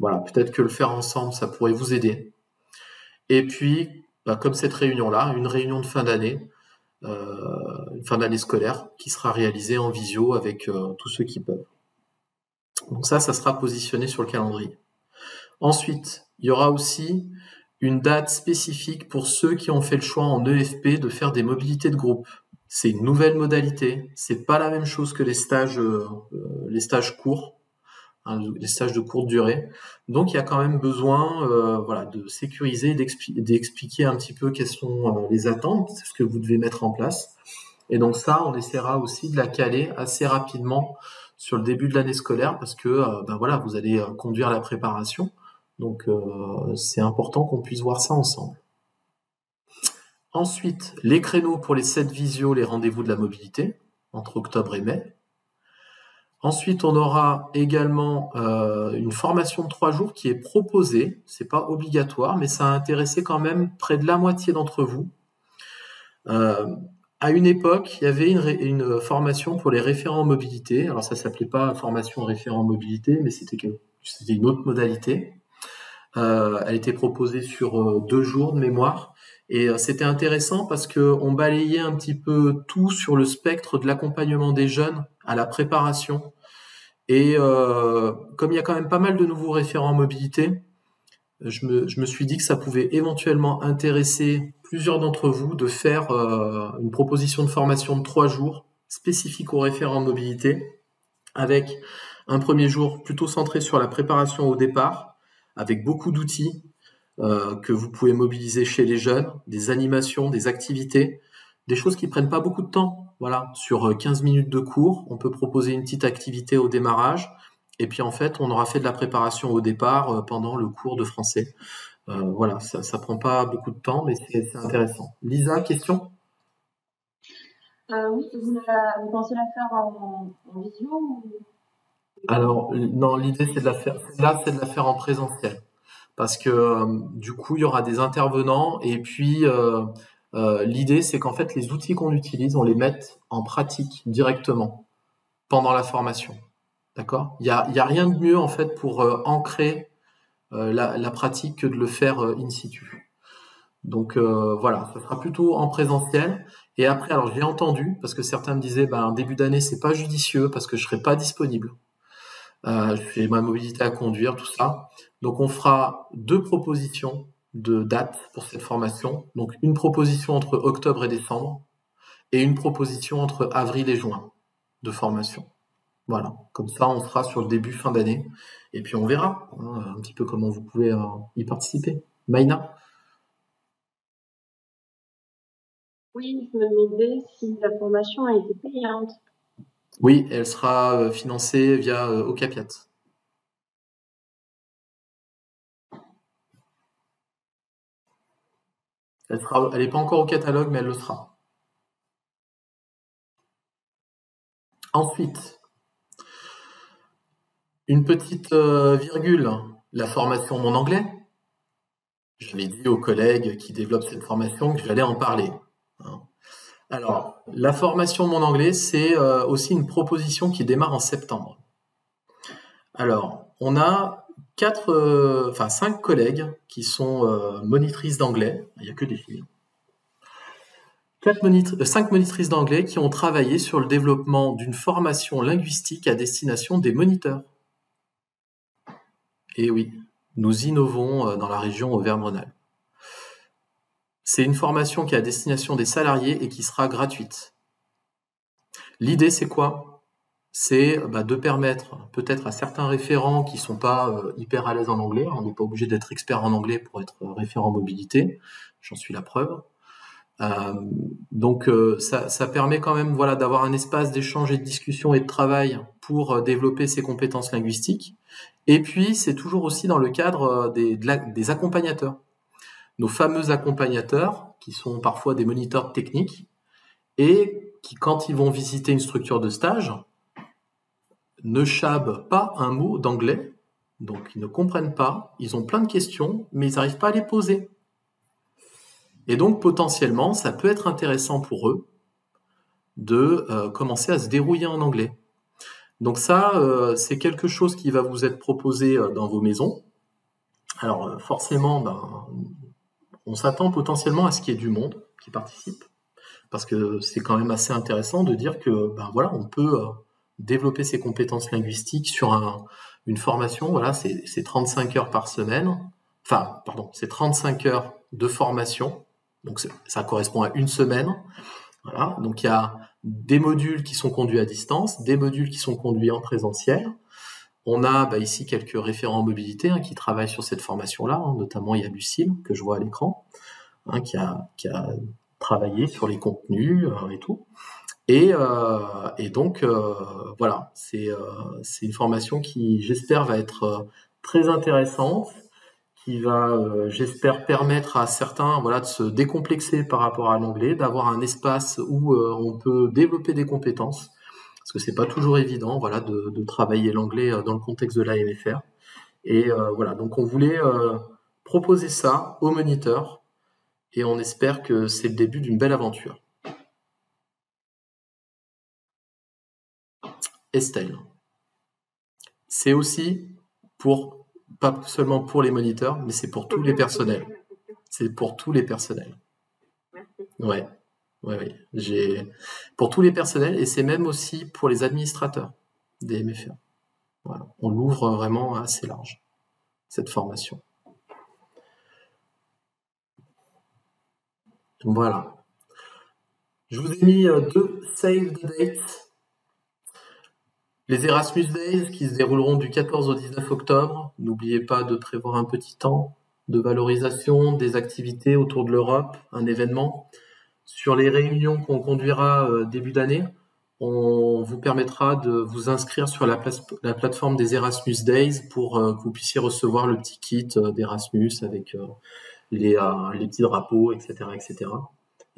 peut-être que le faire ensemble, ça pourrait vous aider. Et puis, comme cette réunion-là, une réunion de fin d'année, une fin d'année scolaire qui sera réalisée en visio avec tous ceux qui peuvent. Donc ça sera positionné sur le calendrier. Ensuite, il y aura aussi une date spécifique pour ceux qui ont fait le choix en EFP de faire des mobilités de groupe. C'est une nouvelle modalité. C'est pas la même chose que les stages courts, les stages de courte durée. Donc, il y a quand même besoin, de sécuriser, d'expliquer un petit peu quelles sont les attentes, ce que vous devez mettre en place. Et donc ça, on essaiera aussi de la caler assez rapidement sur le début de l'année scolaire parce que, vous allez conduire la préparation. Donc, c'est important qu'on puisse voir ça ensemble. Ensuite, les créneaux pour les 7 visios, les rendez-vous de la mobilité, entre octobre et mai. Ensuite, on aura également une formation de 3 jours qui est proposée. C'est pas obligatoire, mais ça a intéressé quand même près de la moitié d'entre vous. À une époque, il y avait une formation pour les référents mobilité. Alors ça s'appelait pas formation référent mobilité, mais c'était une autre modalité. Elle était proposée sur 2 jours de mémoire. Et c'était intéressant parce qu'on balayait un petit peu tout sur le spectre de l'accompagnement des jeunes à la préparation. Et comme il y a quand même pas mal de nouveaux référents mobilité, je me suis dit que ça pouvait éventuellement intéresser plusieurs d'entre vous de faire une proposition de formation de 3 jours spécifique aux référents mobilité, avec un premier jour plutôt centré sur la préparation au départ, avec beaucoup d'outils que vous pouvez mobiliser chez les jeunes, des animations, des activités, des choses qui prennent pas beaucoup de temps. Voilà, sur 15 minutes de cours, on peut proposer une petite activité au démarrage, et puis en fait, on aura fait de la préparation au départ pendant le cours de français. Voilà, ça prend pas beaucoup de temps, mais c'est intéressant. Lisa, question ? Oui, vous pensez la faire en visio ou... Alors, non, l'idée c'est de la faire en présentiel. Parce que du coup, il y aura des intervenants, et puis l'idée c'est qu'en fait, les outils qu'on utilise, on les mette en pratique directement pendant la formation. D'accord ? Il y a rien de mieux en fait pour ancrer la pratique que de le faire in situ. Donc voilà, ça sera plutôt en présentiel. Et après, alors j'ai entendu, parce que certains me disaient, début d'année, c'est pas judicieux parce que je serai pas disponible. J'ai ma mobilité à conduire, tout ça. Donc on fera 2 propositions de dates pour cette formation. Donc une proposition entre octobre et décembre, et une proposition entre avril et juin de formation. Voilà, comme ça on sera sur le début fin d'année, et puis on verra un petit peu comment vous pouvez y participer. Maïna ? Oui, je me demandais si la formation a été payante. Oui, elle sera financée via Ocapiat. Elle n'est pas encore au catalogue, mais elle le sera. Ensuite, une petite virgule, la formation Mon Anglais. J'avais dit aux collègues qui développent cette formation que j'allais en parler. Alors, la formation Mon Anglais, c'est aussi une proposition qui démarre en septembre. Alors, on a 5 collègues qui sont monitrices d'anglais. Il n'y a que des filles. 5 monitrices d'anglais qui ont travaillé sur le développement d'une formation linguistique à destination des moniteurs. Et oui, nous innovons dans la région Auvergne-Rhône-Alpes. C'est une formation qui est à destination des salariés et qui sera gratuite. L'idée, c'est quoi ? C'est de permettre peut-être à certains référents qui ne sont pas hyper à l'aise en anglais, on n'est pas obligé d'être expert en anglais pour être référent mobilité, j'en suis la preuve. Donc ça permet quand même d'avoir un espace d'échange et de discussion et de travail pour développer ses compétences linguistiques. Et puis c'est toujours aussi dans le cadre des accompagnateurs. Nos fameux accompagnateurs, qui sont parfois des moniteurs techniques, et qui, quand ils vont visiter une structure de stage, ne chabent pas un mot d'anglais, donc ils ne comprennent pas, ils ont plein de questions, mais ils n'arrivent pas à les poser. Et donc potentiellement, ça peut être intéressant pour eux de commencer à se dérouiller en anglais. Donc ça, c'est quelque chose qui va vous être proposé dans vos maisons. Alors forcément, on s'attend potentiellement à ce qu'il y ait du monde qui participe, parce que c'est quand même assez intéressant de dire que on peut développer ses compétences linguistiques sur une formation. Voilà, c'est 35 heures par semaine. C'est 35 heures de formation. Donc ça correspond à une semaine. Voilà, donc il y a des modules qui sont conduits à distance, des modules qui sont conduits en présentiel. On a ici quelques référents en mobilité qui travaillent sur cette formation-là, notamment il y a Lucille, que je vois à l'écran, qui a travaillé sur les contenus et tout. Et donc, voilà, c'est une formation qui, j'espère, va être très intéressante. qui va, j'espère, permettre à certains de se décomplexer par rapport à l'anglais, d'avoir un espace où on peut développer des compétences, parce que c'est pas toujours évident de travailler l'anglais dans le contexte de l'AMFR. Et donc on voulait proposer ça aux moniteurs, et on espère que c'est le début d'une belle aventure. Estelle. C'est aussi pas seulement pour les moniteurs, mais c'est pour tous les personnels. C'est pour tous les personnels. Merci. Ouais. Pour tous les personnels, et c'est même aussi pour les administrateurs des MFR. Voilà. On l'ouvre vraiment assez large, cette formation. Voilà. Je vous ai mis 2 save the dates. Les Erasmus Days qui se dérouleront du 14 au 19 octobre. N'oubliez pas de prévoir un petit temps de valorisation des activités autour de l'Europe, un événement. Sur les réunions qu'on conduira début d'année, on vous permettra de vous inscrire sur la plateforme des Erasmus Days pour que vous puissiez recevoir le petit kit d'Erasmus avec les petits drapeaux, etc., etc.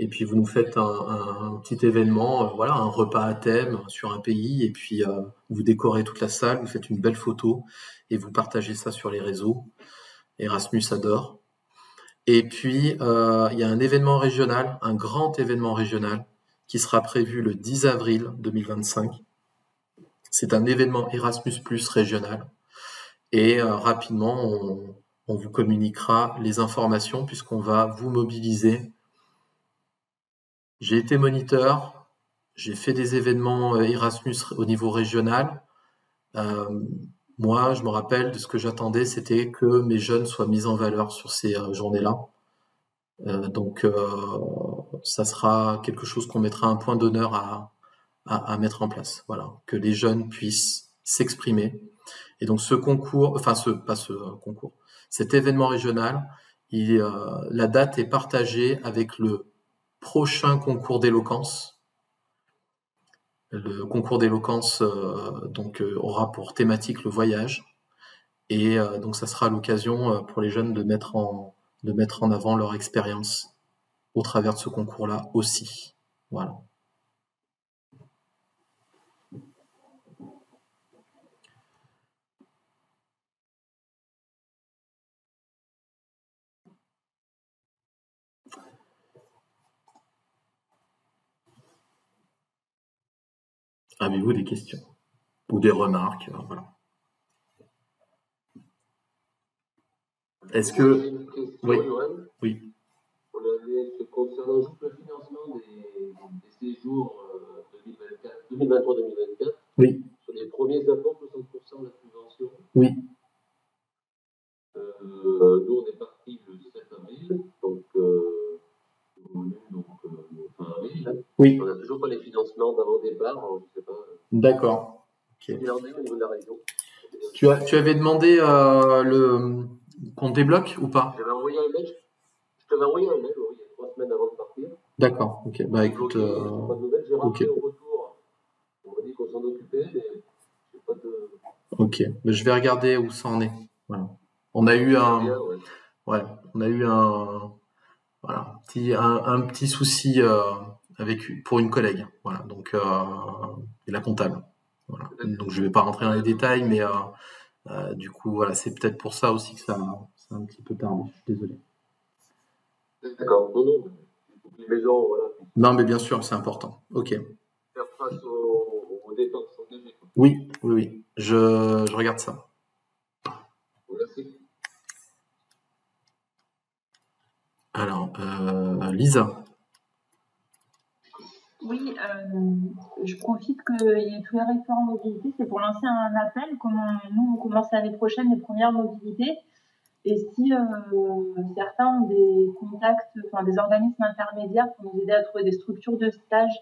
Et puis vous nous faites un petit événement, un repas à thème sur un pays, et puis vous décorez toute la salle, vous faites une belle photo et vous partagez ça sur les réseaux. Erasmus adore. Et puis il y a un événement régional, un grand événement régional qui sera prévu le 10 avril 2025. C'est un événement Erasmus+ régional. Et rapidement, on vous communiquera les informations puisqu'on va vous mobiliser. J'ai été moniteur, j'ai fait des événements Erasmus au niveau régional. Moi, je me rappelle de ce que j'attendais, c'était que mes jeunes soient mis en valeur sur ces journées-là. Donc, ça sera quelque chose qu'on mettra un point d'honneur à mettre en place. Voilà, que les jeunes puissent s'exprimer. Et donc, ce concours, cet événement régional, la date est partagée avec le prochain concours d'éloquence. Le concours d'éloquence aura pour thématique le voyage, et donc ça sera l'occasion pour les jeunes de mettre en avant leur expérience au travers de ce concours-là aussi. Voilà. Avez-vous des questions ou des remarques? Voilà. Est-ce que... Oui. Concernant juste le financement des séjours 2023-2024, oui. Sur les premiers apports, 60% de la subvention. Oui. Nous, on est parti le 7 avril, donc fin avril. Oui. On n'a toujours pas les financements d'avant-départ, je ne sais pas. D'accord. Okay. Il en est au niveau de la région. Tu avais demandé qu'on débloque ou pas? J'avais envoyé un mail. Je t'avais envoyé un mail, il y a 3 semaines avant de partir. D'accord, ok. Bah écoute. Pas de nouvelles, j'ai rappelé au retour. On m'a dit qu'on s'en occupait, mais j'ai pas de. Ok, mais je vais regarder où ça en est. Voilà. On a eu un petit souci pour une collègue. Voilà, donc et la comptable. Voilà. Donc je vais pas rentrer dans les détails, mais du coup voilà, c'est peut-être pour ça aussi que ça a un petit peu tardé. Je suis désolé. D'accord. Non. Les gens, voilà. Non, mais bien sûr, c'est important. Ok. Faire face aux dépenses engagées. Oui. Je regarde ça. Merci. Alors, Lisa. Oui, je profite qu'il y ait tous les référents mobilité, c'est pour lancer un appel. Nous, on commence l'année prochaine les premières mobilités. Et si certains ont des contacts, des organismes intermédiaires pour nous aider à trouver des structures de stage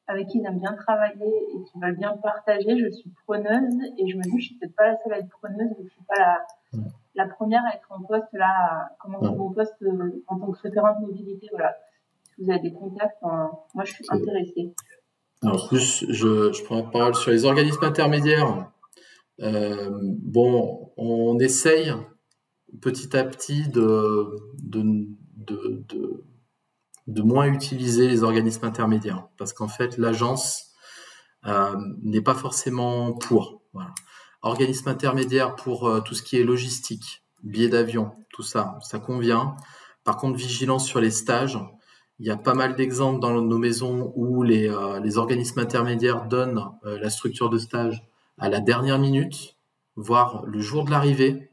avec qui ils aiment bien travailler et qui veulent bien partager, je suis preneuse. Et je me dis, je suis peut-être pas la seule à être preneuse, donc je suis pas la première à être en poste là, à commencer mon poste en tant que référente mobilité. Voilà. Si vous avez des contacts, moi je suis intéressée. Alors, en plus, je prends la parole sur les organismes intermédiaires. On essaye petit à petit de moins utiliser les organismes intermédiaires, parce qu'en fait l'agence n'est pas forcément pour. Voilà. Organisme intermédiaire pour tout ce qui est logistique, billets d'avion, tout ça, ça convient. Par contre, vigilance sur les stages. Il y a pas mal d'exemples dans nos maisons où les organismes intermédiaires donnent la structure de stage à la dernière minute, voire le jour de l'arrivée.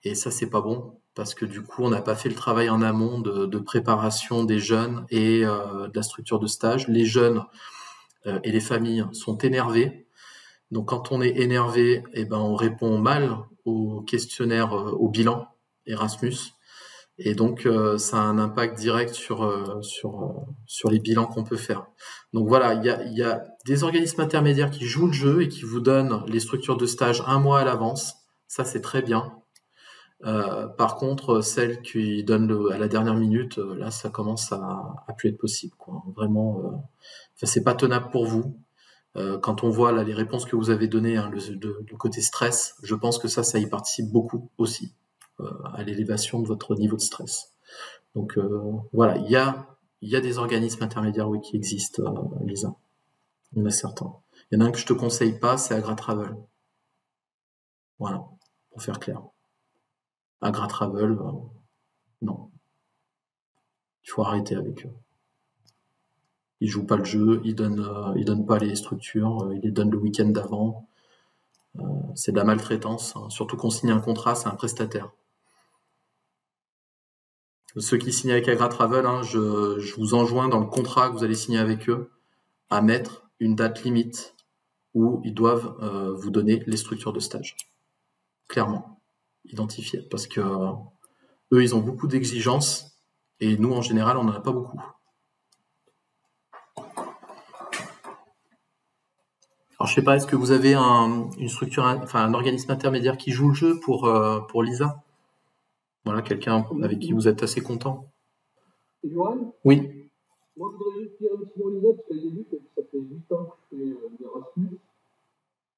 Et ça, c'est pas bon, parce que du coup, on n'a pas fait le travail en amont de préparation des jeunes et de la structure de stage. Les jeunes et les familles sont énervés. Donc, quand on est énervé, eh ben, on répond mal au questionnaire, au bilan Erasmus. Et donc, ça a un impact direct sur les bilans qu'on peut faire. Donc voilà, il y a des organismes intermédiaires qui jouent le jeu et qui vous donnent les structures de stage 1 mois à l'avance. Ça, c'est très bien. Par contre, celles qui donnent à la dernière minute, là, ça commence à plus être possible, quoi. Vraiment, c'est pas tenable pour vous. Quand on voit là les réponses que vous avez données, hein, le côté stress, je pense que ça y participe beaucoup aussi à l'élévation de votre niveau de stress. Donc voilà, il y a des organismes intermédiaires oui, qui existent, Lisa. Il y en a certains. Il y en a un que je te conseille pas, c'est AgraTravel. Voilà, pour faire clair. AgraTravel, non. Il faut arrêter avec eux. Ils jouent pas le jeu, ils donnent pas les structures, ils les donnent le week-end d'avant. C'est de la maltraitance, hein. Surtout qu'on signe un contrat, c'est un prestataire. Ceux qui signent avec AgraTravel, hein, je vous enjoins dans le contrat que vous allez signer avec eux à mettre une date limite où ils doivent vous donner les structures de stage. Clairement, identifiées. Parce que eux, ils ont beaucoup d'exigences et nous, en général, on n'en a pas beaucoup. Alors, je sais pas, est-ce que vous avez une structure, un organisme intermédiaire qui joue le jeu pour Lisa? Voilà, quelqu'un avec qui vous êtes assez content. Johan? Oui. Moi, je voudrais juste dire un petit mot, Lisa, parce que j'ai vu que ça fait 8 ans que je fais Erasmus,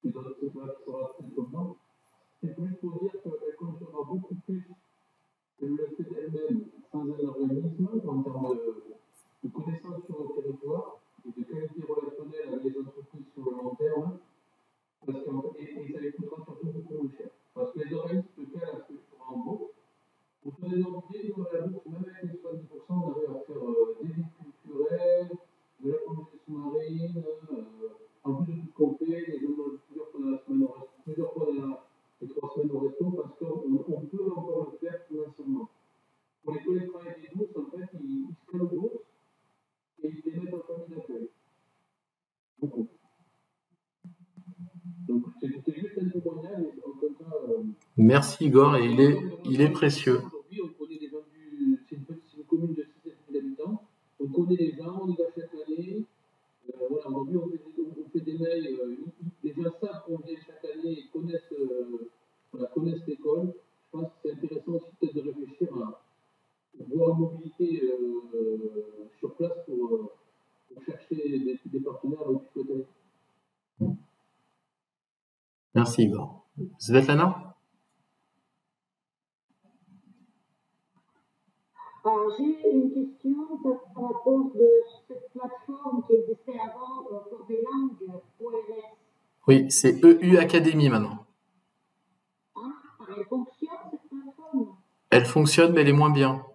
et dans cette là qui sera très content. C'est juste pour dire qu'elle consomera beaucoup plus qu'elle le fait d'elle-même sans un organisme, en termes de connaissances sur le territoire et de qualité relationnelle avec les entreprises sur le long terme, parce et ça les coûtera surtout beaucoup moins cher. Parce que les organismes qu'elle a fait en bourse, pour se donner une idée, nous, à la bourse, même avec les 70%, on arrive à faire des vies culturelles, de la conduite sous-marine, en plus de tout ce qu'on fait, les gens plusieurs fois dans la semaine, plusieurs fois dans les 3 semaines au resto, parce qu'on peut encore le faire financièrement. Pour les collègues qui travaillent des bourses, en fait, ils se créent une bourse et ils les mettent en famille d'accueil. Beaucoup. Donc, c'est juste un témoignage, et comme ça. Merci Igor, et il est précieux. Aujourd'hui, on connaît les gens c'est une commune de 6 000 habitants. On connaît les gens, on y va chaque année. Voilà, aujourd'hui, on fait des mails. Les gens savent qu'on vient chaque année et connaissent l'école. Je pense que c'est intéressant aussi peut-être de réfléchir à voir une mobilité sur place pour chercher des partenaires où tu souhaites aller. Merci Igor. Svetlana? J'ai une question par rapport de cette plateforme qui existait avant pour des langues OLS. Oui, c'est EU Academy maintenant. Hein? Elle fonctionne cette plateforme? Elle fonctionne, mais elle est moins bien.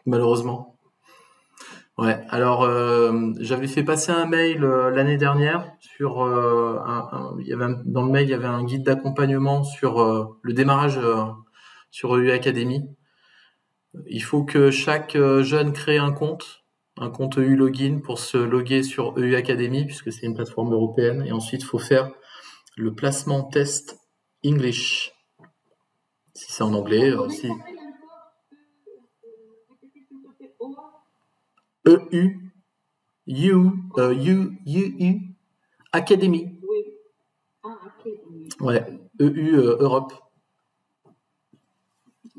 Malheureusement. Ouais, alors j'avais fait passer un mail l'année dernière sur dans le mail il y avait un guide d'accompagnement sur le démarrage sur EU Academy. Il faut que chaque jeune crée un compte EU Login pour se loguer sur EU Academy puisque c'est une plateforme européenne et ensuite il faut faire le placement test English. Si c'est en anglais, si EU Academy. Oui. Ah, Academy. Ouais, EU Europe.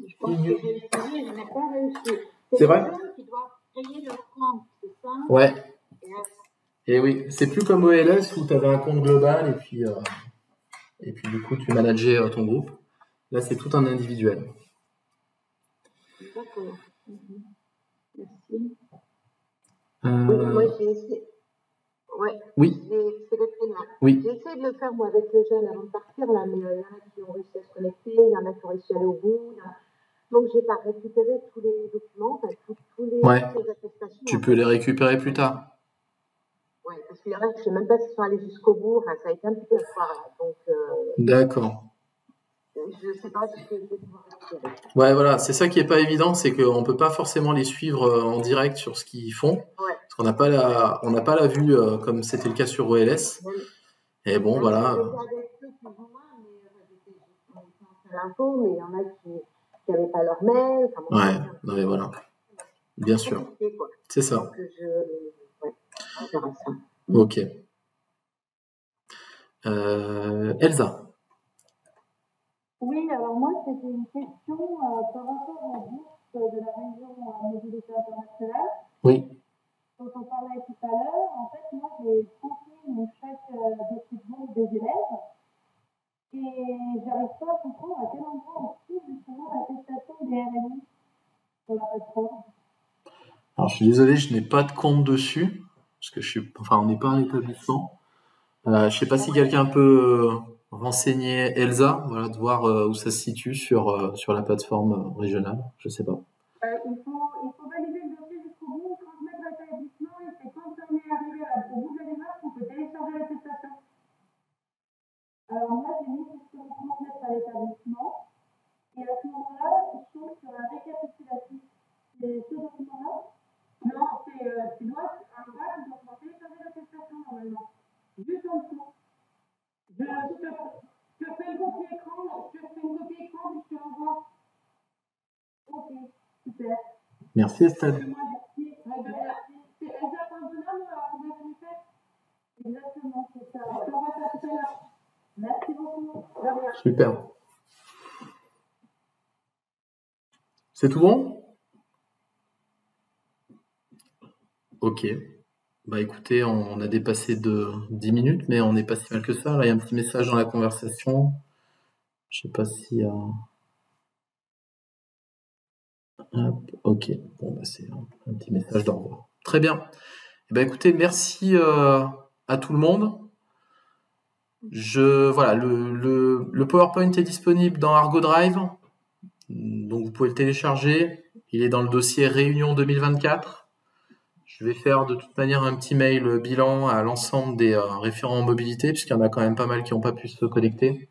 Je pense que j'ai essayé, je n'ai pas réussi. C'est vrai? Les gens qui doivent créer leur compte, c'est ça? Ouais. Et oui, c'est plus comme OLS où tu avais un compte global et puis du coup, tu manageais ton groupe. Là, c'est tout un individuel. D'accord. Merci. Moi, j'ai essayé. Ouais. Oui. C'est le prénom. Oui. J'ai essayé de le faire, moi, avec les jeunes avant de partir, là, mais il y en a qui ont réussi à se connecter, il y en a qui ont réussi à aller au bout. Donc, j'ai pas récupéré tous les documents, enfin, toutes les attestations. Tu peux les récupérer plus tard. Oui, parce qu'il y en a, je ne sais même pas s'ils sont allés jusqu'au bout. Enfin, ça a été un petit peu le soir, là. Donc, d'accord. Je ne sais pas si je vais pouvoir récupérer. Ouais, voilà, c'est ça qui est pas évident, c'est qu'on peut pas forcément les suivre en direct sur ce qu'ils font, parce qu'on n'a pas la vue comme c'était le cas sur OLS. Et bon, voilà. J'étais avec eux plus ou moins, mais j'étais à l'info, mais il y en a qui n'avaient pas leur mail. Non mais voilà, bien sûr. C'est ça. Donc, on verra ça. Ok. Elsa. Oui, alors moi, c'était une question par rapport aux bourses de la région Mobilité Internationale. Oui. Dont on parlait tout à l'heure. En fait, moi, j'ai transmis mon chèque de bourse des élèves et j'arrive pas à comprendre à quel endroit on trouve justement l'attestation des RMI sur la plateforme. Alors, je suis désolé, je n'ai pas de compte dessus, parce que on n'est pas un établissement. Je sais pas si quelqu'un peut renseigner Elsa, voilà, de voir où ça se situe sur la plateforme régionale. Je sais pas. Il faut valider le dossier jusqu'au bout, transmettre à l'établissement et c'est quand on est arrivé au bout de la démarche qu'on peut télécharger l'attestation. Alors moi, j'ai mis justement transmettre à l'établissement et à ce moment-là, je tombe sur un récapitulatif. C'est ce document-là? Non, tu dois, en bas, tu dois pouvoir télécharger l'attestation normalement. Juste en dessous. Je fais une copie écran, puis je te l'envoie. Ok, super. Merci Estelle. C'est exactement, c'est ça. Je t'envoie ça tout à l'heure. Merci beaucoup. Super. C'est tout bon? Ok. Bah écoutez, on a dépassé de 10 minutes, mais on n'est pas si mal que ça. Là, il y a un petit message dans la conversation. Je sais pas si... Hop, ok. Bon, bah, c'est un petit message d'au revoir. Très bien. Eh ben, écoutez, merci à tout le monde. Voilà, le PowerPoint est disponible dans Argo Drive. Donc vous pouvez le télécharger. Il est dans le dossier Réunion 2024. Je vais faire de toute manière un petit mail bilan à l'ensemble des référents en mobilité, puisqu'il y en a quand même pas mal qui n'ont pas pu se connecter.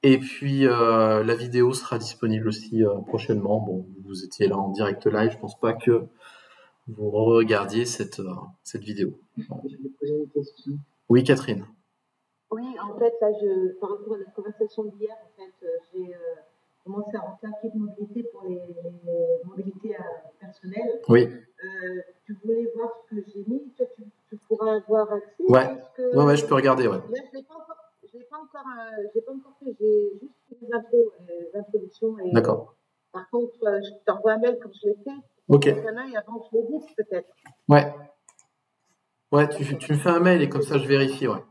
Et puis la vidéo sera disponible aussi prochainement. Bon, vous étiez là en direct live, je pense pas que vous regardiez cette vidéo. Je vais poser une question. Oui, Catherine. Oui, en fait, là, par rapport à notre conversation d'hier, en fait, j'ai commencé à rentrer un kit de mobilité pour les mobilités personnelles. Oui. Tu voulais voir ce que j'ai mis, toi, tu pourras avoir accès. Ouais, je peux regarder, ouais. Là, je l'ai pas encore fait, j'ai juste fait les introductions. D'accord. Par contre, je t'envoie un mail comme je l'ai fait. Ok. Un œil avant que je le dise, peut-être. Ouais. Ouais, tu me fais un mail et comme ça, je vérifie, ouais.